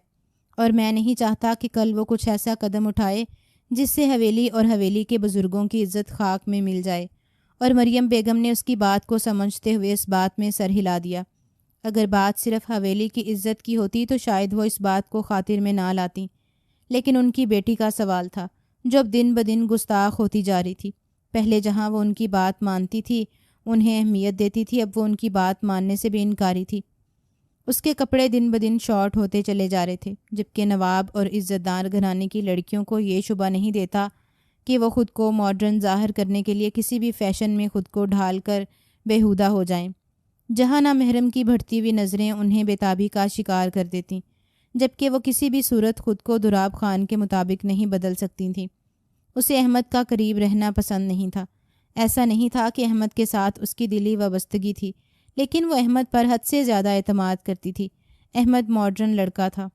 اور میں نہیں چاہتا کہ کل وہ کچھ ایسا قدم اٹھائے جس سے حویلی اور حویلی کے بزرگوں کی عزت خاک میں مل جائے۔ اور مریم بیگم نے اس کی بات کو سمجھتے ہوئے اس بات میں سر ہلا دیا۔ اگر بات صرف حویلی کی عزت کی ہوتی تو شاید وہ اس بات کو خاطر میں نہ لاتی، لیکن ان کی بیٹی کا سوال تھا جو اب دن بدن گستاخ ہوتی جا رہی تھی۔ پہلے جہاں وہ ان کی بات مانتی تھی، انہیں اہمیت دیتی تھی، اب وہ ان کی بات ماننے سے بھی انکاری تھی۔ اس کے کپڑے دن بدن شارٹ ہوتے چلے جا رہے تھے، جبکہ نواب اور عزت دار گھرانے کی لڑکیوں کو یہ شبہ نہیں دیتا کہ وہ خود کو ماڈرن ظاہر کرنے کے لیے کسی بھی فیشن میں خود کو ڈھال کر بےہودہ ہو جائیں۔ جہاں نہ محرم کی بڑھتی ہوئی نظریں انہیں بےتابی کا شکار کر دیتیں، جبکہ وہ کسی بھی صورت خود کو دراب خان کے مطابق نہیں بدل سکتی تھیں۔ اسے احمد کا قریب رہنا پسند نہیں تھا۔ ایسا نہیں تھا کہ احمد کے ساتھ اس کی دلی وابستگی تھی، لیکن وہ احمد پر حد سے زیادہ اعتماد کرتی تھی۔ احمد ماڈرن لڑکا تھا،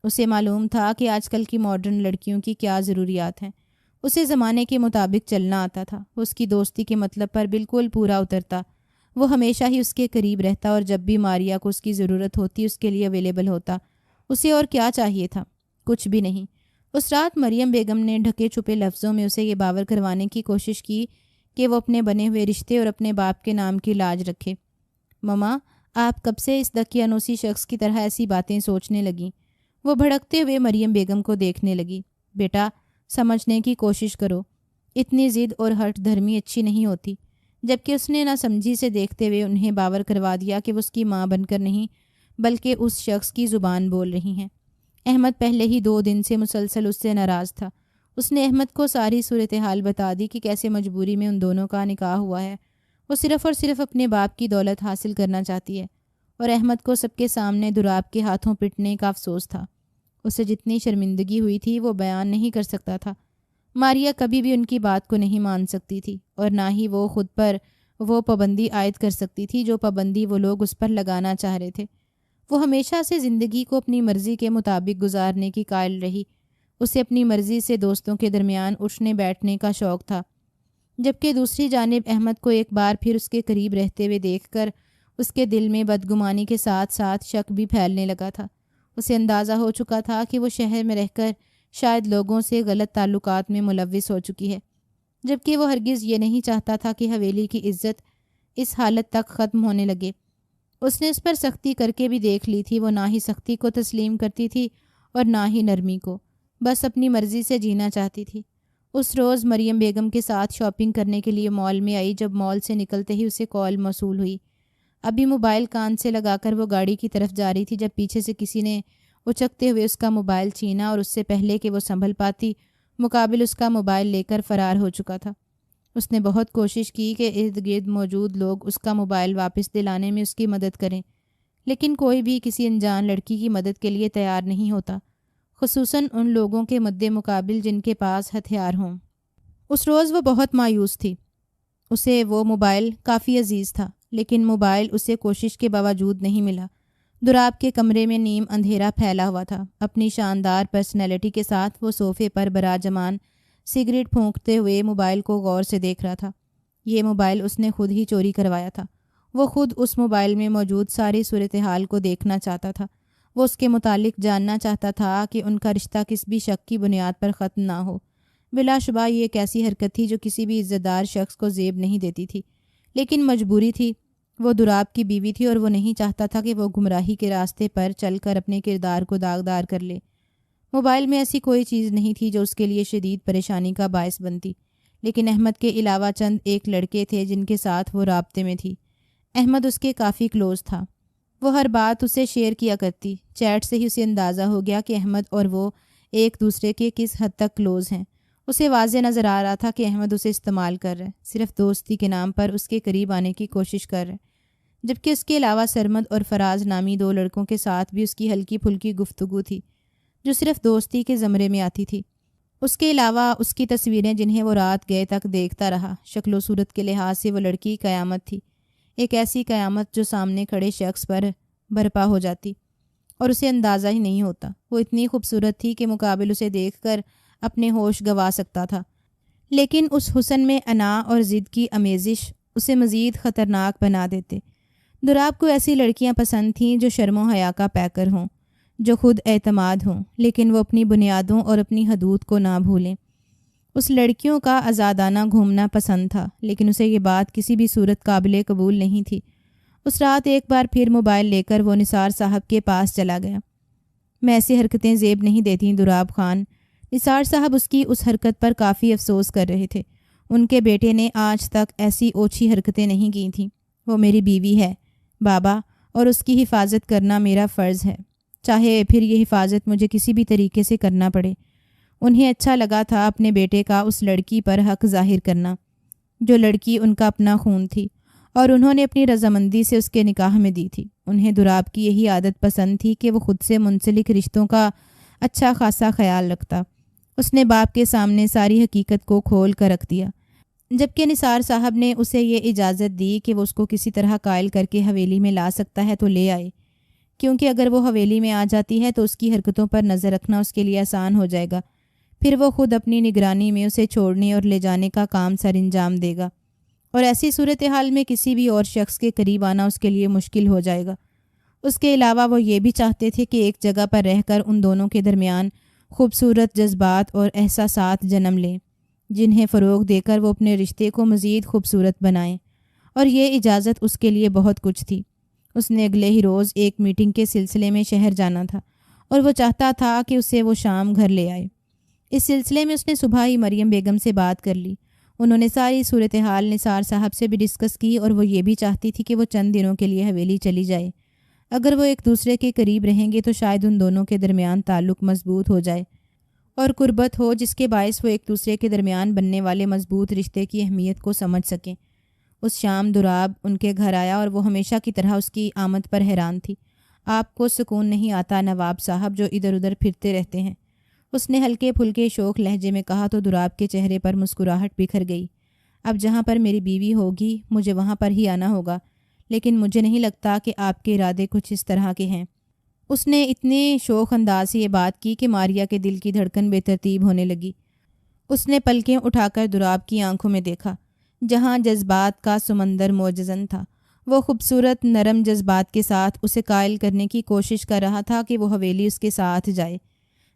اسے معلوم تھا کہ آج کل کی ماڈرن لڑکیوں کی کیا ضروریات ہیں۔ اسے زمانے کے مطابق چلنا آتا تھا۔ وہ اس کی دوستی کے مطلب پر بالکل پورا اترتا۔ وہ ہمیشہ ہی اس کے قریب رہتا اور جب بھی ماریا کو اس کی ضرورت ہوتی اس کے لیے اویلیبل ہوتا۔ اسے اور کیا چاہیے تھا؟ کچھ بھی نہیں۔ اس رات مریم بیگم نے ڈھکے چھپے لفظوں میں اسے یہ باور کروانے کی کوشش کی کہ وہ اپنے بنے ہوئے رشتے اور اپنے باپ کے نام کی لاج رکھے۔ مما، آپ کب سے اس دقیانوسی شخص کی طرح ایسی باتیں سوچنے لگیں؟ وہ بھڑکتے ہوئے مریم بیگم کو دیکھنے لگی۔ بیٹا، سمجھنے کی کوشش کرو، اتنی ضد اور ہٹ دھرمی اچھی نہیں ہوتی۔ جبکہ اس نے نہ سمجھی سے دیکھتے ہوئے انہیں باور کروا دیا کہ وہ اس کی ماں بن کر نہیں بلکہ اس شخص کی زبان بول رہی ہیں۔ احمد پہلے ہی 2 دن سے مسلسل اس سے ناراض تھا۔ اس نے احمد کو ساری صورتحال بتا دی کہ کیسے مجبوری میں ان دونوں کا نکاح ہوا ہے۔ وہ صرف اور صرف اپنے باپ کی دولت حاصل کرنا چاہتی ہے، اور احمد کو سب کے سامنے دوراب کے ہاتھوں پٹنے کا افسوس تھا۔ اسے جتنی شرمندگی ہوئی تھی وہ بیان نہیں کر سکتا تھا۔ ماریا کبھی بھی ان کی بات کو نہیں مان سکتی تھی، اور نہ ہی وہ خود پر وہ پابندی عائد کر سکتی تھی جو پابندی وہ لوگ اس پر لگانا چاہ رہے تھے۔ وہ ہمیشہ سے زندگی کو اپنی مرضی کے مطابق گزارنے کی قائل رہی۔ اسے اپنی مرضی سے دوستوں کے درمیان اٹھنے بیٹھنے کا شوق تھا، جبکہ دوسری جانب احمد کو ایک بار پھر اس کے قریب رہتے ہوئے دیکھ کر اس کے دل میں بدگمانی کے ساتھ ساتھ شک بھی پھیلنے لگا تھا۔ اسے اندازہ ہو چکا تھا کہ وہ شہر میں رہ کر شاید لوگوں سے غلط تعلقات میں ملوث ہو چکی ہے، جبکہ وہ ہرگز یہ نہیں چاہتا تھا کہ حویلی کی عزت اس حالت تک ختم ہونے لگے۔ اس نے اس پر سختی کر کے بھی دیکھ لی تھی، وہ نہ ہی سختی کو تسلیم کرتی تھی اور نہ ہی نرمی کو، بس اپنی مرضی سے جینا چاہتی تھی۔ اس روز مریم بیگم کے ساتھ شاپنگ کرنے کے لیے مال میں آئی۔ جب مال سے نکلتے ہی اسے کال موصول ہوئی۔ ابھی موبائل کان سے لگا کر وہ گاڑی کی طرف جا رہی تھی جب پیچھے سے کسی نے اچکتے ہوئے اس کا موبائل چھینا، اور اس سے پہلے کہ وہ سنبھل پاتی مقابل اس کا موبائل لے کر فرار ہو چکا تھا۔ اس نے بہت کوشش کی کہ ارد گرد موجود لوگ اس کا موبائل واپس دلانے میں اس کی مدد کریں، لیکن کوئی بھی کسی انجان لڑکی کی مدد کے لیے تیار نہیں ہوتا، خصوصاً ان لوگوں کے مد مقابل جن کے پاس ہتھیار ہوں۔ اس روز وہ بہت مایوس تھی۔ اسے وہ موبائل کافی عزیز تھا، لیکن موبائل اسے کوشش کے باوجود نہیں ملا۔ دوراب کے کمرے میں نیم اندھیرا پھیلا ہوا تھا۔ اپنی شاندار پرسنالٹی کے ساتھ وہ صوفے پر براجمان سگریٹ پھونکتے ہوئے موبائل کو غور سے دیکھ رہا تھا۔ یہ موبائل اس نے خود ہی چوری کروایا تھا۔ وہ خود اس موبائل میں موجود ساری صورتحال کو دیکھنا چاہتا تھا۔ وہ اس کے متعلق جاننا چاہتا تھا کہ ان کا رشتہ کس بھی شک کی بنیاد پر ختم نہ ہو۔ بلا شبہ یہ ایک ایسی حرکت تھی جو کسی بھی عزت دار شخص کو زیب نہیں دیتی تھی، لیکن مجبوری تھی۔ وہ دوراب کی بیوی تھی اور وہ نہیں چاہتا تھا کہ وہ گمراہی کے راستے پر چل کر اپنے کردار کو داغدار کر لے۔ موبائل میں ایسی کوئی چیز نہیں تھی جو اس کے لیے شدید پریشانی کا باعث بنتی، لیکن احمد کے علاوہ چند ایک لڑکے تھے جن کے ساتھ وہ رابطے میں تھی۔ احمد اس کے کافی کلوز تھا۔ وہ ہر بات اسے شیئر کیا کرتی۔ چیٹ سے ہی اسے اندازہ ہو گیا کہ احمد اور وہ ایک دوسرے کے کس حد تک کلوز ہیں۔ اسے واضح نظر آ رہا تھا کہ احمد اسے استعمال کر رہے، صرف دوستی کے نام پر اس کے قریب آنے کی کوشش کر رہے، جبکہ اس کے علاوہ سرمد اور فراز نامی 2 لڑکوں کے ساتھ بھی اس کی ہلکی پھلکی گفتگو تھی جو صرف دوستی کے زمرے میں آتی تھی۔ اس کے علاوہ اس کی تصویریں جنہیں وہ رات گئے تک دیکھتا رہا، شکل و صورت کے لحاظ سے وہ لڑکی قیامت تھی، ایک ایسی قیامت جو سامنے کھڑے شخص پر برپا ہو جاتی اور اسے اندازہ ہی نہیں ہوتا۔ وہ اتنی خوبصورت تھی کہ مقابل اسے دیکھ کر اپنے ہوش گنوا سکتا تھا، لیکن اس حسن میں انا اور ضد کی آمیزش اسے مزید خطرناک بنا دیتے۔ دوراب کو ایسی لڑکیاں پسند تھیں جو شرم و حیا کا پیکر ہوں، جو خود اعتماد ہوں، لیکن وہ اپنی بنیادوں اور اپنی حدود کو نہ بھولیں۔ اس لڑکیوں کا آزادانہ گھومنا پسند تھا، لیکن اسے یہ بات کسی بھی صورت قابل قبول نہیں تھی۔ اس رات ایک بار پھر موبائل لے کر وہ نثار صاحب کے پاس چلا گیا۔ میں ایسی حرکتیں زیب نہیں دیتی دوراب خان۔ نثار صاحب اس کی اس حرکت پر کافی افسوس کر رہے تھے۔ ان کے بیٹے نے آج تک ایسی اوچھی حرکتیں نہیں کی تھیں۔ وہ میری بیوی ہے بابا، اور اس کی حفاظت کرنا میرا فرض ہے، چاہے پھر یہ حفاظت مجھے کسی بھی طریقے سے کرنا پڑے۔ انہیں اچھا لگا تھا اپنے بیٹے کا اس لڑکی پر حق ظاہر کرنا، جو لڑکی ان کا اپنا خون تھی، اور انہوں نے اپنی رضامندی سے اس کے نکاح میں دی تھی۔ انہیں دوراب کی یہی عادت پسند تھی کہ وہ خود سے منسلک رشتوں کا اچھا خاصا خیال رکھتا۔ اس نے باپ کے سامنے ساری حقیقت کو کھول کر رکھ دیا، جبکہ نثار صاحب نے اسے یہ اجازت دی کہ وہ اس کو کسی طرح قائل کر کے حویلی میں لا سکتا ہے تو لے آئے، کیونکہ اگر وہ حویلی میں آ جاتی ہے تو اس کی حرکتوں پر نظر رکھنا اس کے لیے آسان ہو جائے گا۔ پھر وہ خود اپنی نگرانی میں اسے چھوڑنے اور لے جانے کا کام سر انجام دے گا، اور ایسی صورتحال میں کسی بھی اور شخص کے قریب آنا اس کے لیے مشکل ہو جائے گا۔ اس کے علاوہ وہ یہ بھی چاہتے تھے کہ ایک جگہ پر رہ کر ان دونوں کے درمیان خوبصورت جذبات اور احساسات جنم لیں، جنہیں فروغ دے کر وہ اپنے رشتے کو مزید خوبصورت بنائیں، اور یہ اجازت اس کے لیے بہت کچھ تھی۔ اس نے اگلے ہی روز ایک میٹنگ کے سلسلے میں شہر جانا تھا اور وہ چاہتا تھا کہ اسے وہ شام گھر لے آئے۔ اس سلسلے میں اس نے صبح ہی مریم بیگم سے بات کر لی۔ انہوں نے ساری صورتحال نثار صاحب سے بھی ڈسکس کی اور وہ یہ بھی چاہتی تھی کہ وہ چند دنوں کے لیے حویلی چلی جائے۔ اگر وہ ایک دوسرے کے قریب رہیں گے تو شاید ان دونوں کے درمیان تعلق مضبوط ہو جائے اور قربت ہو، جس کے باعث وہ ایک دوسرے کے درمیان بننے والے مضبوط رشتے کی اہمیت کو سمجھ سکیں۔ اس شام دراب ان کے گھر آیا اور وہ ہمیشہ کی طرح اس کی آمد پر حیران تھی۔ آپ کو سکون نہیں آتا نواب صاحب جو ادھر ادھر پھرتے رہتے ہیں؟ اس نے ہلکے پھلکے شوق لہجے میں کہا تو دراب کے چہرے پر مسکراہٹ بکھر گئی۔ اب جہاں پر میری بیوی ہوگی مجھے وہاں پر ہی آنا ہوگا، لیکن مجھے نہیں لگتا کہ آپ کے ارادے کچھ اس طرح کے ہیں۔ اس نے اتنے شوق انداز سے یہ بات کی کہ ماریا کے دل کی دھڑکن بے ترتیب ہونے لگی۔ اس نے پلکیں اٹھا کر دراب کی آنکھوں میں دیکھا، جہاں جذبات کا سمندر موجزن تھا۔ وہ خوبصورت نرم جذبات کے ساتھ اسے قائل کرنے کی کوشش کر رہا تھا کہ وہ حویلی اس کے ساتھ جائے،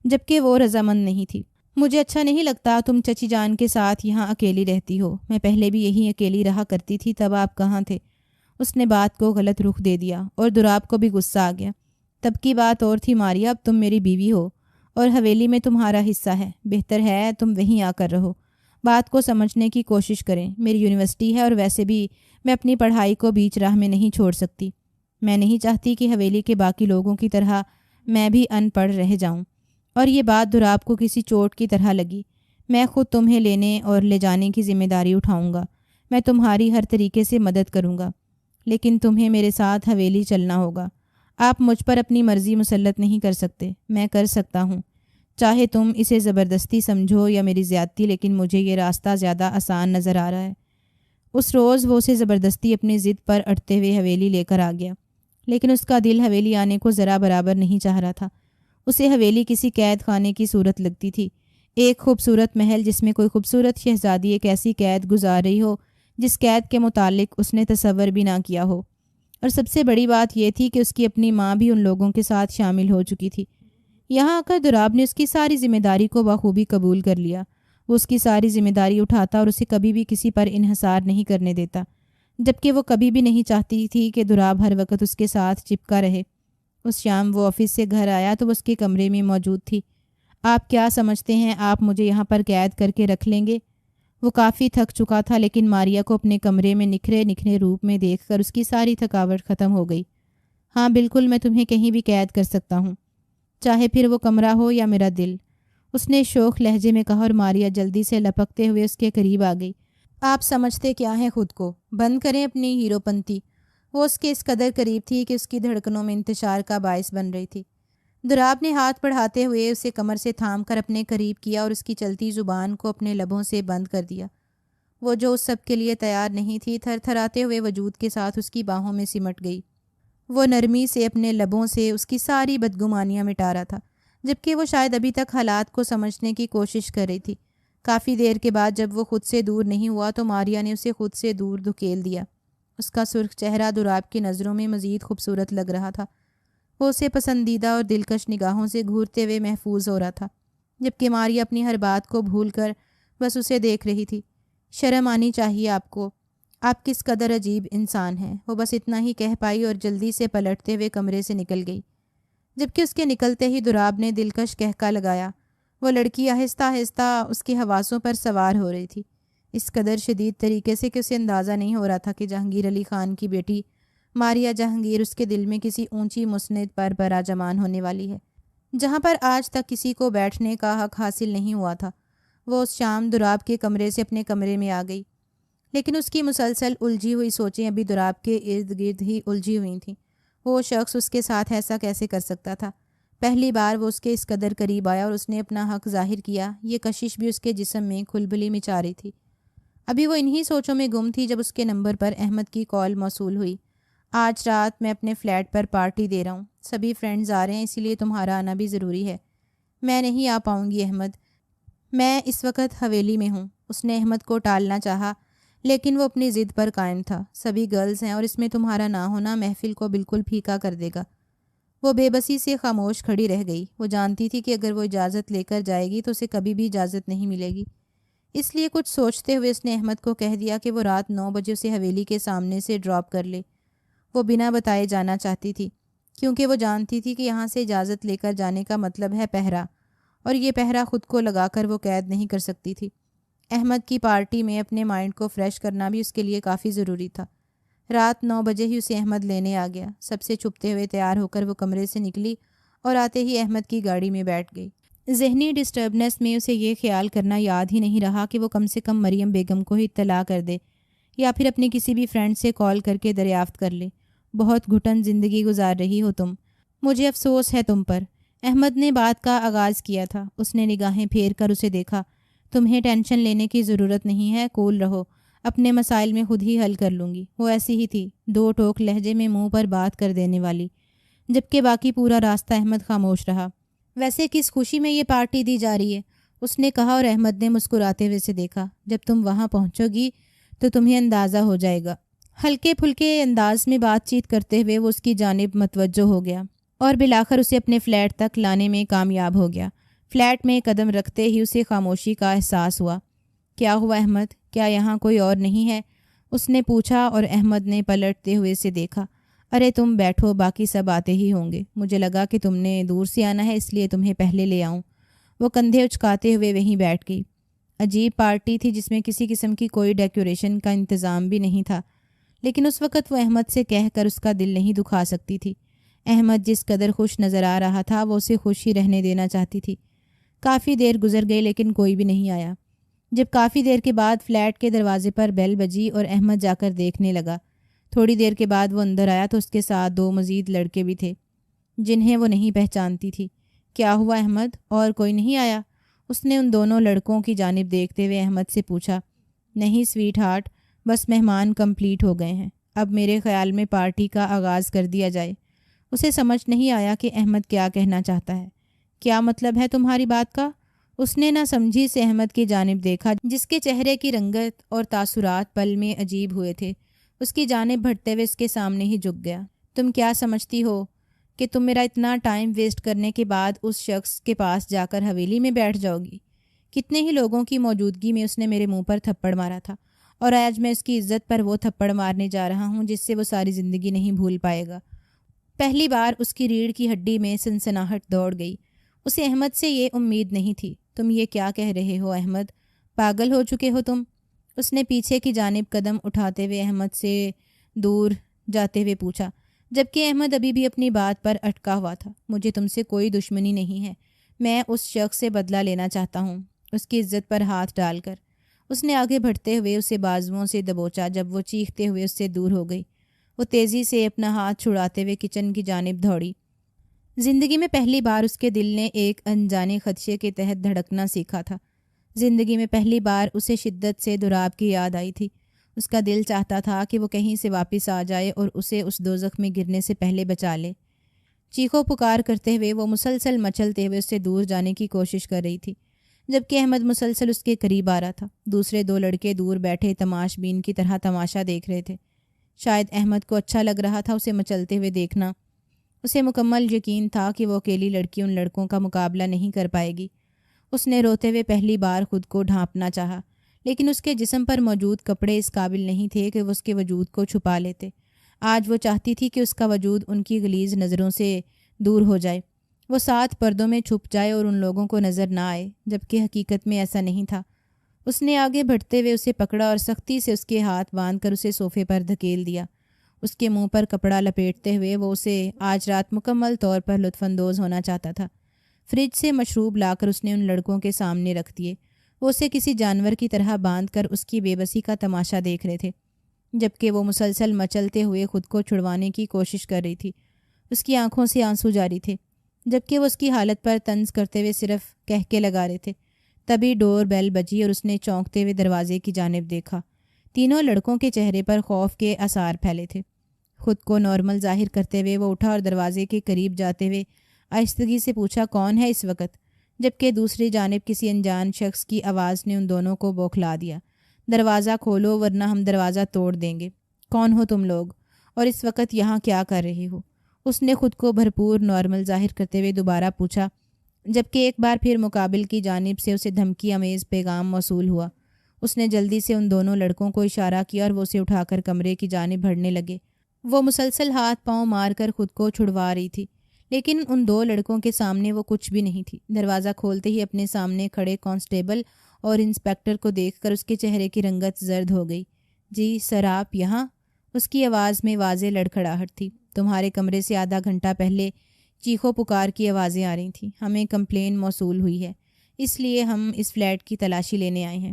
جبکہ وہ رضامند نہیں تھی۔ مجھے اچھا نہیں لگتا تم چچی جان کے ساتھ یہاں اکیلی رہتی ہو، میں پہلے بھی یہیں اکیلی رہا کرتی تھی، تب آپ کہاں تھے؟ اس نے بات کو غلط رخ دے دیا اور دراب کو بھی غصہ آ گیا۔ تب کی بات اور تھی ماریا، اب تم میری بیوی ہو اور حویلی میں تمہارا حصہ ہے، بہتر ہے تم وہیں آ کر رہو۔ بات کو سمجھنے کی کوشش کریں، میری یونیورسٹی ہے اور ویسے بھی میں اپنی پڑھائی کو بیچ راہ میں نہیں چھوڑ سکتی۔ میں نہیں چاہتی کہ حویلی کے باقی لوگوں کی طرح میں بھی ان پڑھ رہ جاؤں۔ اور یہ بات دراب کو کسی چوٹ کی طرح لگی۔ میں خود تمہیں لینے اور لے جانے کی ذمہ داری اٹھاؤں گا، میں تمہاری ہر طریقے سے مدد کروں گا، لیکن تمہیں میرے ساتھ حویلی چلنا ہوگا۔ آپ مجھ پر اپنی مرضی مسلط نہیں کر سکتے، میں کر سکتا ہوں، چاہے تم اسے زبردستی سمجھو یا میری زیادتی، لیکن مجھے یہ راستہ زیادہ آسان نظر آ رہا ہے۔ اس روز وہ اسے زبردستی اپنی ضد پر اڑتے ہوئے حویلی لے کر آ گیا، لیکن اس کا دل حویلی آنے کو ذرا برابر نہیں چاہ رہا تھا۔ اسے حویلی کسی قید خانے کی صورت لگتی تھی، ایک خوبصورت محل جس میں کوئی خوبصورت شہزادی ایک ایسی قید گزار رہی ہو جس قید کے متعلق اس نے تصور بھی نہ کیا ہو۔ اور سب سے بڑی بات یہ تھی کہ اس کی اپنی ماں بھی ان لوگوں کے ساتھ شامل ہو چکی تھی۔ یہاں آ کر دراب نے اس کی ساری ذمہ داری کو بخوبی قبول کر لیا۔ وہ اس کی ساری ذمہ داری اٹھاتا اور اسے کبھی بھی کسی پر انحصار نہیں کرنے دیتا، جبکہ وہ کبھی بھی نہیں چاہتی تھی کہ دراب ہر وقت اس کے ساتھ چپکا رہے۔ اس شام وہ آفس سے گھر آیا تو وہ اس کے کمرے میں موجود تھی۔ آپ کیا سمجھتے ہیں آپ مجھے یہاں پر قید کر کے رکھ لیں گے؟ وہ کافی تھک چکا تھا، لیکن ماریا کو اپنے کمرے میں نکھرے نکھرے روپ میں دیکھ کر اس کی ساری تھکاوٹ ختم ہو گئی۔ ہاں بالکل، میں تمہیں کہیں بھی قید کر سکتا ہوں، چاہے پھر وہ کمرہ ہو یا میرا دل، اس نے شوخ لہجے میں کہا، اور ماریا جلدی سے لپکتے ہوئے اس کے قریب آ گئی۔ آپ سمجھتے کیا ہیں خود کو؟ بند کریں اپنی ہیرو پنتی۔ وہ اس کے اس قدر قریب تھی کہ اس کی دھڑکنوں میں انتشار کا باعث بن رہی تھی۔ دراب نے ہاتھ بڑھاتے ہوئے اسے کمر سے تھام کر اپنے قریب کیا اور اس کی چلتی زبان کو اپنے لبوں سے بند کر دیا۔ وہ جو اس سب کے لیے تیار نہیں تھی، تھر تھراتے ہوئے وجود کے ساتھ اس کی باہوں میں سمٹ گئی۔ وہ نرمی سے اپنے لبوں سے اس کی ساری بدگمانیاں مٹا رہا تھا، جبکہ وہ شاید ابھی تک حالات کو سمجھنے کی کوشش کر رہی تھی۔ کافی دیر کے بعد جب وہ خود سے دور نہیں ہوا تو ماریا نے اسے خود سے دور دھکیل دیا۔ اس کا سرخ چہرہ دراب کی نظروں میں مزید خوبصورت لگ رہا تھا۔ وہ اسے پسندیدہ اور دلکش نگاہوں سے گھورتے ہوئے محفوظ ہو رہا تھا، جبکہ ماریا اپنی ہر بات کو بھول کر بس اسے دیکھ رہی تھی۔ شرم آنی چاہیے آپ کو، آپ کس قدر عجیب انسان ہیں۔ وہ بس اتنا ہی کہہ پائی اور جلدی سے پلٹتے ہوئے کمرے سے نکل گئی، جبکہ اس کے نکلتے ہی دراب نے دلکش کہکا لگایا۔ وہ لڑکی آہستہ آہستہ اس کے حواسوں پر سوار ہو رہی تھی، اس قدر شدید طریقے سے کہ اسے اندازہ نہیں ہو رہا تھا کہ جہانگیر علی خان کی بیٹی ماریا جہانگیر اس کے دل میں کسی اونچی مسند پر براجمان ہونے والی ہے، جہاں پر آج تک کسی کو بیٹھنے کا حق حاصل نہیں ہوا تھا۔ وہ اس شام دراب کے کمرے سے اپنے کمرے میں آ گئی، لیکن اس کی مسلسل الجھی ہوئی سوچیں ابھی دراب کے ارد گرد ہی الجھی ہوئی تھیں۔ وہ شخص اس کے ساتھ ایسا کیسے کر سکتا تھا؟ پہلی بار وہ اس کے اس قدر قریب آیا اور اس نے اپنا حق ظاہر کیا، یہ کشش بھی اس کے جسم میں کھلبلی مچا رہی تھی۔ ابھی وہ انہی سوچوں میں گم تھی جب اس کے نمبر پر احمد کی کال موصول ہوئی۔ آج رات میں اپنے فلیٹ پر پارٹی دے رہا ہوں، سبھی فرینڈز آ رہے ہیں، اسی لیے تمہارا آنا بھی ضروری ہے۔ میں نہیں آ پاؤں گی احمد، میں اس وقت حویلی میں ہوں۔ اس نے احمد کو ٹالنا چاہا، لیکن وہ اپنی ضد پر قائم تھا۔ سبھی گرلز ہیں اور اس میں تمہارا نہ ہونا محفل کو بالکل پھیکا کر دے گا۔ وہ بے بسی سے خاموش کھڑی رہ گئی۔ وہ جانتی تھی کہ اگر وہ اجازت لے کر جائے گی تو اسے کبھی بھی اجازت نہیں ملے گی۔ اس لیے کچھ سوچتے ہوئے اس نے احمد کو کہہ دیا کہ وہ رات 9 بجے اسے حویلی کے سامنے سے ڈراپ کر لے۔ وہ بنا بتائے جانا چاہتی تھی کیونکہ وہ جانتی تھی کہ یہاں سے اجازت لے کر جانے کا مطلب ہے پہرا، اور یہ پہرا خود کو لگا کر وہ قید نہیں کر سکتی تھی۔ احمد کی پارٹی میں اپنے مائنڈ کو فریش کرنا بھی اس کے لیے کافی ضروری تھا۔ رات 9 بجے ہی اسے احمد لینے آ گیا۔ سب سے چھپتے ہوئے تیار ہو کر وہ کمرے سے نکلی اور آتے ہی احمد کی گاڑی میں بیٹھ گئی۔ ذہنی ڈسٹربنس میں اسے یہ خیال کرنا یاد ہی نہیں رہا کہ وہ کم سے کم مریم بیگم کو ہی اطلاع کر دے یا پھر اپنی کسی بھی فرینڈ سے کال کر کے دریافت کر لے۔ بہت گھٹن زندگی گزار رہی ہو تم، مجھے افسوس ہے تم پر۔ احمد نے بات کا آغاز کیا تھا۔ اس نے نگاہیں پھیر کر اسے دیکھا۔ تمہیں ٹینشن لینے کی ضرورت نہیں ہے، کول رہو، اپنے مسائل میں خود ہی حل کر لوں گی۔ وہ ایسی ہی تھی، 2 ٹوک لہجے میں منہ پر بات کر دینے والی، جبکہ باقی پورا راستہ احمد خاموش رہا۔ ویسے کس خوشی میں یہ پارٹی دی جا رہی ہے؟ اس نے کہا اور احمد نے مسکراتے ہوئے اسے دیکھا۔ جب تم وہاں پہنچو گی تو تمہیں اندازہ ہو جائے گا۔ ہلکے پھلکے انداز میں بات چیت کرتے ہوئے وہ اس کی جانب متوجہ ہو گیا اور بالآخر اسے اپنے فلیٹ تک لانے میں کامیاب ہو گیا۔ فلیٹ میں قدم رکھتے ہی اسے خاموشی کا احساس ہوا۔ کیا ہوا احمد، کیا یہاں کوئی اور نہیں ہے؟ اس نے پوچھا اور احمد نے پلٹتے ہوئے اسے دیکھا۔ ارے تم بیٹھو، باقی سب آتے ہی ہوں گے۔ مجھے لگا کہ تم نے دور سے آنا ہے اس لیے تمہیں پہلے لے آؤں۔ وہ کندھے اچکاتے ہوئے وہیں بیٹھ گئی۔ عجیب پارٹی تھی جس میں کسی قسم کی کوئی ڈیکوریشن کا انتظام بھی نہیں تھا، لیکن اس وقت وہ احمد سے کہہ کر اس کا دل نہیں دکھا سکتی تھی۔ احمد جس قدر خوش نظر آ رہا تھا وہ اسے خوش ہی رہنے دینا چاہتی تھی۔ کافی دیر گزر گئی لیکن کوئی بھی نہیں آیا۔ جب کافی دیر کے بعد فلیٹ کے دروازے پر بیل بجی اور احمد جا کر دیکھنے لگا، تھوڑی دیر کے بعد وہ اندر آیا تو اس کے ساتھ 2 مزید لڑکے بھی تھے جنہیں وہ نہیں پہچانتی تھی۔ کیا ہوا احمد، اور کوئی نہیں آیا؟ اس نے ان دونوں لڑکوں کی جانب دیکھتے ہوئے احمد سے پوچھا۔ نہیں سویٹ ہارٹ، بس مہمان کمپلیٹ ہو گئے ہیں، اب میرے خیال میں پارٹی کا آغاز کر دیا جائے۔ اسے سمجھ نہیں آیا کہ احمد کیا کہنا چاہتا ہے۔ کیا مطلب ہے تمہاری بات کا؟ اس نے نہ سمجھی سے احمد کی جانب دیکھا جس کے چہرے کی رنگت اور تاثرات پل میں عجیب ہوئے تھے۔ اس کی جانب بڑھتے ہوئے اس کے سامنے ہی جھک گیا۔ تم کیا سمجھتی ہو کہ تم میرا اتنا ٹائم ویسٹ کرنے کے بعد اس شخص کے پاس جا کر حویلی میں بیٹھ جاؤ گی؟ کتنے ہی لوگوں کی موجودگی میں اس نے میرے منہ پر تھپڑ مارا تھا، اور آج میں اس کی عزت پر وہ تھپڑ مارنے جا رہا ہوں جس سے وہ ساری زندگی نہیں بھول پائے گا۔ پہلی بار اس کی ریڑھ کی ہڈی میں سنسناہٹ دوڑ گئی۔ اسے احمد سے یہ امید نہیں تھی۔ تم یہ کیا کہہ رہے ہو احمد؟ پاگل ہو چکے ہو تم؟ اس نے پیچھے کی جانب قدم اٹھاتے ہوئے احمد سے دور جاتے ہوئے پوچھا، جبکہ احمد ابھی بھی اپنی بات پر اٹکا ہوا تھا۔ مجھے تم سے کوئی دشمنی نہیں ہے، میں اس شخص سے بدلہ لینا چاہتا ہوں، اس کی عزت پر ہاتھ ڈال کر۔ اس نے آگے بڑھتے ہوئے اسے بازوؤں سے دبوچا۔ جب وہ چیختے ہوئے اس سے دور ہو گئی، وہ تیزی سے اپنا ہاتھ چھڑاتے ہوئے کچن کی جانب دوڑی۔ زندگی میں پہلی بار اس کے دل نے ایک انجانے خدشے کے تحت دھڑکنا سیکھا تھا۔ زندگی میں پہلی بار اسے شدت سے دوراب کی یاد آئی تھی۔ اس کا دل چاہتا تھا کہ وہ کہیں سے واپس آ جائے اور اسے اس دوزخ میں گرنے سے پہلے بچا لے۔ چیخو پکار کرتے ہوئے وہ مسلسل مچلتے ہوئے اس سے دور جانے کی کوشش کر رہی تھی، جبکہ احمد مسلسل اس کے قریب آ رہا تھا۔ دوسرے 2 لڑکے دور بیٹھے تماش بین کی طرح تماشا دیکھ رہے تھے۔ شاید احمد کو اچھا لگ رہا تھا اسے مچلتے ہوئے دیکھنا۔ اسے مکمل یقین تھا کہ وہ اکیلی لڑکی ان لڑکوں کا مقابلہ نہیں کر پائے گی۔ اس نے روتے ہوئے پہلی بار خود کو ڈھانپنا چاہا، لیکن اس کے جسم پر موجود کپڑے اس قابل نہیں تھے کہ وہ اس کے وجود کو چھپا لیتے۔ آج وہ چاہتی تھی کہ اس کا وجود ان کی غلیظ نظروں سے دور ہو جائے، وہ 7 پردوں میں چھپ جائے اور ان لوگوں کو نظر نہ آئے، جبکہ حقیقت میں ایسا نہیں تھا۔ اس نے آگے بڑھتے ہوئے اسے پکڑا اور سختی سے اس کے ہاتھ باندھ کر اسے صوفے پر دھکیل دیا۔ اس کے منہ پر کپڑا لپیٹتے ہوئے وہ اسے آج رات مکمل طور پر لطف اندوز ہونا چاہتا تھا۔ فریج سے مشروب لا کر اس نے ان لڑکوں کے سامنے رکھ دیے۔ وہ اسے کسی جانور کی طرح باندھ کر اس کی بے بسی کا تماشا دیکھ رہے تھے، جبکہ وہ مسلسل مچلتے ہوئے خود کو چھڑوانے کی کوشش کر رہی تھی۔ اس کی آنکھوں سے آنسو جاری تھے، جبکہ وہ اس کی حالت پر طنز کرتے ہوئے صرف کہہ کے لگا رہے تھے۔ تبھی ڈور بیل بجی اور اس نے چونکتے ہوئے دروازے کی جانب دیکھا۔ تینوں لڑکوں کے چہرے پر خوف کے آثار پھیلے تھے۔ خود کو نارمل ظاہر کرتے ہوئے وہ اٹھا اور دروازے کے قریب جاتے ہوئے آہستگی سے پوچھا، کون ہے اس وقت؟ جبکہ دوسری جانب کسی انجان شخص کی آواز نے ان دونوں کو بوکھلا دیا۔ دروازہ کھولو ورنہ ہم دروازہ توڑ دیں گے۔ کون ہو تم لوگ اور اس وقت یہاں کیا کر رہے ہو؟ اس نے خود کو بھرپور نارمل ظاہر کرتے ہوئے دوبارہ پوچھا، جبکہ ایک بار پھر مقابل کی جانب سے اسے دھمکی آمیز پیغام موصول ہوا۔ اس نے جلدی سے ان دونوں لڑکوں کو اشارہ کیا اور وہ اسے اٹھا کر کمرے کی جانب بڑھنے لگے۔ وہ مسلسل ہاتھ پاؤں مار کر خود کو چھڑوا رہی تھی، لیکن ان دو لڑکوں کے سامنے وہ کچھ بھی نہیں تھی۔ دروازہ کھولتے ہی اپنے سامنے کھڑے کانسٹیبل اور انسپکٹر کو دیکھ کر اس کے چہرے کی رنگت زرد ہو گئی۔ جی سر، آپ یہاں؟ اس کی آواز میں واضح لڑکھڑاہٹ تھی۔ تمہارے کمرے سے آدھا گھنٹہ پہلے چیخو پکار کی آوازیں آ رہی تھیں۔ ہمیں کمپلین موصول ہوئی ہے، اس لیے ہم اس فلیٹ کی تلاشی لینے آئے ہیں۔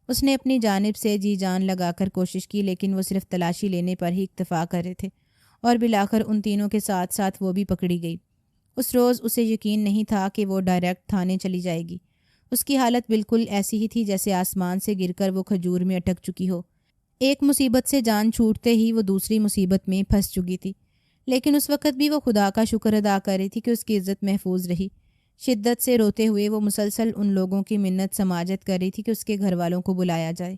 اس نے اپنی جانب سے جی جان لگا کر کوشش کی، لیکن وہ صرف تلاشی لینے پر ہی اکتفا کر رہے تھے، اور بالآخر ان تینوں کے ساتھ ساتھ وہ بھی پکڑی گئی۔ اس روز اسے یقین نہیں تھا کہ وہ ڈائریکٹ تھانے چلی جائے گی۔ اس کی حالت بالکل ایسی ہی تھی جیسے آسمان سے گر کر وہ کھجور میں اٹک چکی ہو۔ ایک مصیبت سے جان چھوٹتے ہی وہ دوسری مصیبت میں پھنس چکی تھی، لیکن اس وقت بھی وہ خدا کا شکر ادا کر رہی تھی کہ اس کی عزت محفوظ رہی۔ شدت سے روتے ہوئے وہ مسلسل ان لوگوں کی منت سماجت کر رہی تھی کہ اس کے گھر والوں کو بلایا جائے۔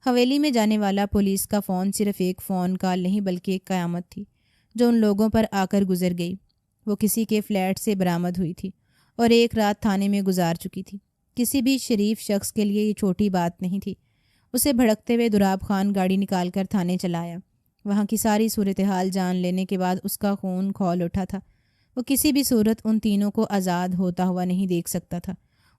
حویلی میں جانے والا پولیس کا فون صرف ایک فون کال نہیں بلکہ ایک قیامت تھی جو ان لوگوں پر آ کر گزر گئی۔ وہ کسی کے فلیٹ سے برآمد ہوئی تھی اور ایک رات تھانے میں گزار چکی تھی۔ کسی بھی شریف شخص کے لیے یہ چھوٹی بات نہیں تھی۔ اسے بھڑکتے ہوئے دراب خان گاڑی نکال کر تھانے چلایا۔ وہاں کی ساری صورتحال جان لینے کے بعد اس کا خون کھول اٹھا تھا۔ وہ کسی بھی صورت ان تینوں کو آزاد ہوتا ہوا نہیں دیکھ سکتا تھا۔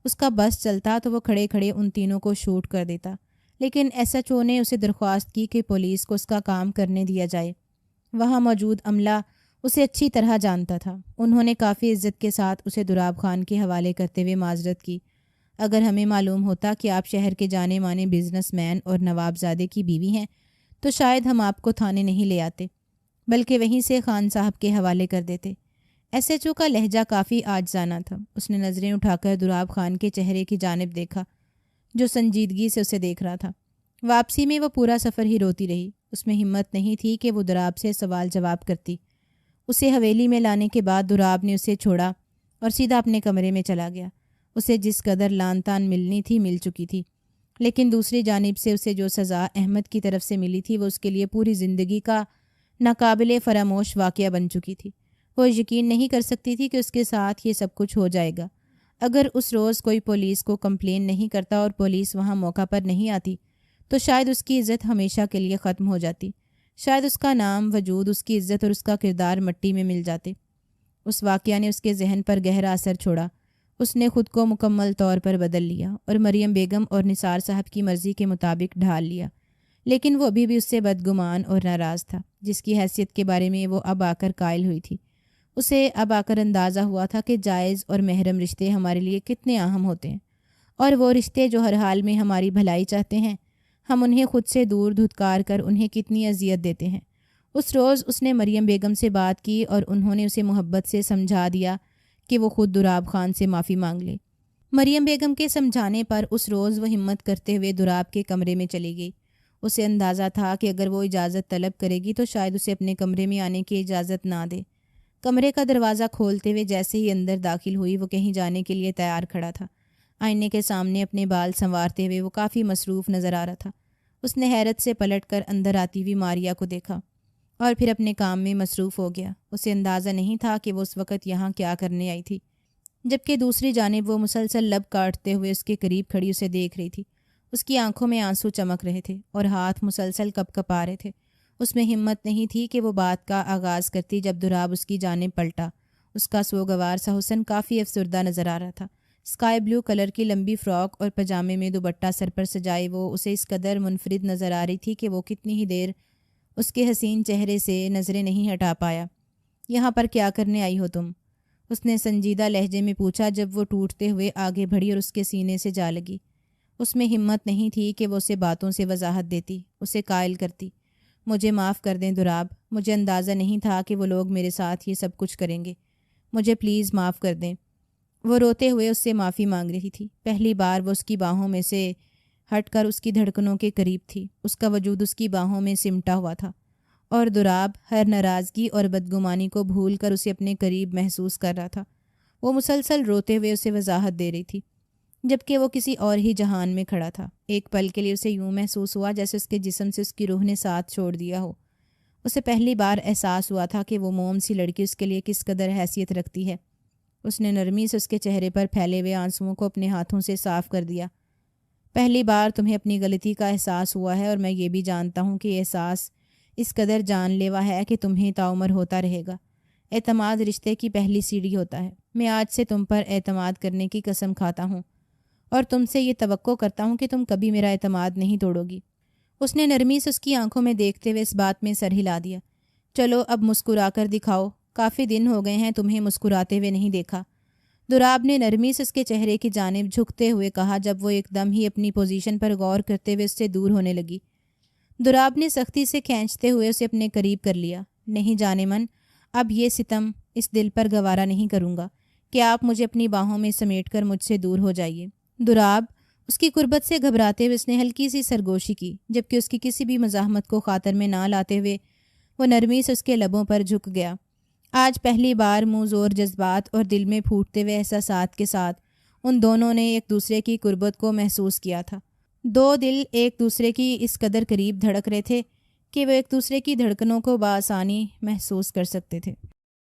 اس کا بس چلتا تو وہ کھڑے کھڑے ان تینوں کو شوٹ کر دیتا، لیکن ایس ایچ او نے اسے درخواست کی کہ پولیس کو اس کا کام کرنے دیا جائے۔ وہاں موجود عملہ اسے اچھی طرح جانتا تھا۔ انہوں نے کافی عزت کے ساتھ اسے دراب خان کے حوالے کرتے ہوئے معذرت کی۔ اگر ہمیں معلوم ہوتا کہ آپ شہر کے جانے مانے بزنس مین اور نواب زادے کی بیوی ہیں تو شاید ہم آپ کو تھانے نہیں لے آتے، بلکہ وہیں سے خان صاحب کے حوالے کر دیتے۔ ایس ایچ او کا لہجہ کافی عاجزانہ تھا۔ اس نے نظریں اٹھا کر دراب خان کے چہرے کی جانب دیکھا جو سنجیدگی سے اسے دیکھ رہا تھا۔ واپسی میں وہ پورا سفر ہی روتی رہی۔ اس میں ہمت نہیں تھی کہ وہ دراب سے سوال جواب کرتی۔ اسے حویلی میں لانے کے بعد دراب نے اسے چھوڑا اور سیدھا اپنے کمرے میں چلا گیا۔ اسے جس قدر لان تان ملنی تھی مل چکی تھی، لیکن دوسری جانب سے اسے جو سزا احمد کی طرف سے ملی تھی وہ اس کے لیے پوری زندگی کا ناقابل فراموش واقعہ بن چکی تھی۔ وہ یقین نہیں کر سکتی تھی کہ اس کے ساتھ یہ سب کچھ ہو جائے گا۔ اگر اس روز کوئی پولیس کو کمپلین نہیں کرتا اور پولیس وہاں موقع پر نہیں آتی تو شاید اس کی عزت ہمیشہ کے لیے ختم ہو جاتی۔ شاید اس کا نام، وجود، اس کی عزت اور اس کا کردار مٹی میں مل جاتے۔ اس واقعہ نے اس کے ذہن پر گہرا اثر چھوڑا۔ اس نے خود کو مکمل طور پر بدل لیا اور مریم بیگم اور نثار صاحب کی مرضی کے مطابق ڈھال لیا، لیکن وہ ابھی بھی اس سے بدگمان اور ناراض تھا جس کی حیثیت کے بارے میں وہ اب آ کر قائل ہوئی تھی۔ اسے اب آ کر اندازہ ہوا تھا کہ جائز اور محرم رشتے ہمارے لیے کتنے اہم ہوتے ہیں، اور وہ رشتے جو ہر حال میں ہماری بھلائی چاہتے ہیں، ہم انہیں خود سے دور دھتکار کر انہیں کتنی اذیت دیتے ہیں۔ اس روز اس نے مریم بیگم سے بات کی اور انہوں نے اسے محبت سے سمجھا دیا کہ وہ خود دراب خان سے معافی مانگ لے۔ مریم بیگم کے سمجھانے پر اس روز وہ ہمت کرتے ہوئے دراب کے کمرے میں چلی گئی۔ اسے اندازہ تھا کہ اگر وہ اجازت طلب کرے گی تو شاید اسے اپنے کمرے میں آنے کی اجازت نہ دے۔ کمرے کا دروازہ کھولتے ہوئے جیسے ہی اندر داخل ہوئی وہ کہیں جانے کے لیے تیار کھڑا تھا۔ آئینے کے سامنے اپنے بال سنوارتے ہوئے وہ کافی مصروف نظر آ رہا تھا۔ اس نے حیرت سے پلٹ کر اندر آتی ہوئی ماریا کو دیکھا اور پھر اپنے کام میں مصروف ہو گیا۔ اسے اندازہ نہیں تھا کہ وہ اس وقت یہاں کیا کرنے آئی تھی، جبکہ دوسری جانب وہ مسلسل لب کاٹتے ہوئے اس کے قریب کھڑی اسے دیکھ رہی تھی۔ اس کی آنکھوں میں آنسو چمک رہے تھے اور ہاتھ مسلسل کپ کپا رہے تھے۔ اس میں ہمت نہیں تھی کہ وہ بات کا آغاز کرتی جب دراب اس کی جانب پلٹا۔ اس کا سوگوار سا حسن کافی افسردہ نظر آ رہا تھا۔ اسکائی بلو کلر کی لمبی فراک اور پجامے میں دوپٹہ سر پر سجائے وہ اسے اس قدر منفرد نظر آ رہی تھی کہ وہ کتنی ہی دیر اس کے حسین چہرے سے نظریں نہیں ہٹا پایا۔ یہاں پر کیا کرنے آئی ہو تم؟ اس نے سنجیدہ لہجے میں پوچھا جب وہ ٹوٹتے ہوئے آگے بڑھی اور اس کے سینے سے جا لگی۔ اس میں ہمت نہیں تھی کہ وہ اسے باتوں سے وضاحت دیتی، اسے قائل کرتی۔ مجھے معاف کر دیں دراب، مجھے اندازہ نہیں تھا کہ وہ لوگ میرے ساتھ یہ سب کچھ کریں گے، مجھے پلیز معاف کر دیں۔ وہ روتے ہوئے اس سے معافی مانگ رہی تھی۔ پہلی بار وہ اس کی باہوں میں سے ہٹ کر اس کی دھڑکنوں کے قریب تھی۔ اس کا وجود اس کی باہوں میں سمٹا ہوا تھا اور دراب ہر ناراضگی اور بدگمانی کو بھول کر اسے اپنے قریب محسوس کر رہا تھا۔ وہ مسلسل روتے ہوئے اسے وضاحت دے رہی تھی۔ جبکہ وہ کسی اور ہی جہان میں کھڑا تھا۔ ایک پل کے لیے اسے یوں محسوس ہوا جیسے اس کے جسم سے اس کی روح نے ساتھ چھوڑ دیا ہو۔ اسے پہلی بار احساس ہوا تھا کہ وہ موم سی لڑکی اس کے لیے کس قدر حیثیت رکھتی ہے۔ اس نے نرمی سے اس کے چہرے پر پھیلے ہوئے آنسوؤں کو اپنے ہاتھوں سے صاف کر دیا۔ پہلی بار تمہیں اپنی غلطی کا احساس ہوا ہے، اور میں یہ بھی جانتا ہوں کہ یہ احساس اس قدر جان لیوا ہے کہ تمہیں تاعمر ہوتا رہے گا۔ اعتماد رشتے کی پہلی سیڑھی ہوتا ہے۔ میں آج سے تم پر اعتماد کرنے کی قسم کھاتا ہوں، اور تم سے یہ توقع کرتا ہوں کہ تم کبھی میرا اعتماد نہیں توڑو گی۔ اس نے نرمی سے اس کی آنکھوں میں دیکھتے ہوئے اس بات میں سر ہلا دیا۔ چلو اب مسکرا کر دکھاؤ، کافی دن ہو گئے ہیں تمہیں مسکراتے ہوئے نہیں دیکھا۔ دراب نے نرمی سے اس کے چہرے کی جانب جھکتے ہوئے کہا جب وہ ایک دم ہی اپنی پوزیشن پر غور کرتے ہوئے اس سے دور ہونے لگی۔ دراب نے سختی سے کھینچتے ہوئے اسے اپنے قریب کر لیا۔ نہیں جانے من، اب یہ ستم اس دل پر گوارا نہیں کروں گا کہ آپ مجھے اپنی باہوں میں سمیٹ کر مجھ سے دور ہو جائیے۔ دراب، اس کی قربت سے گھبراتے ہوئے اس نے ہلکی سی سرگوشی کی، جبکہ اس کی کسی بھی مزاحمت کو خاطر میں نہ لاتے ہوئے وہ نرمی سے اس کے لبوں پر جھک گیا۔ آج پہلی بار منہ زور جذبات اور دل میں پھوٹتے ہوئے احساسات کے ساتھ ان دونوں نے ایک دوسرے کی قربت کو محسوس کیا تھا۔ دو دل ایک دوسرے کی اس قدر قریب دھڑک رہے تھے کہ وہ ایک دوسرے کی دھڑکنوں کو بآسانی محسوس کر سکتے تھے۔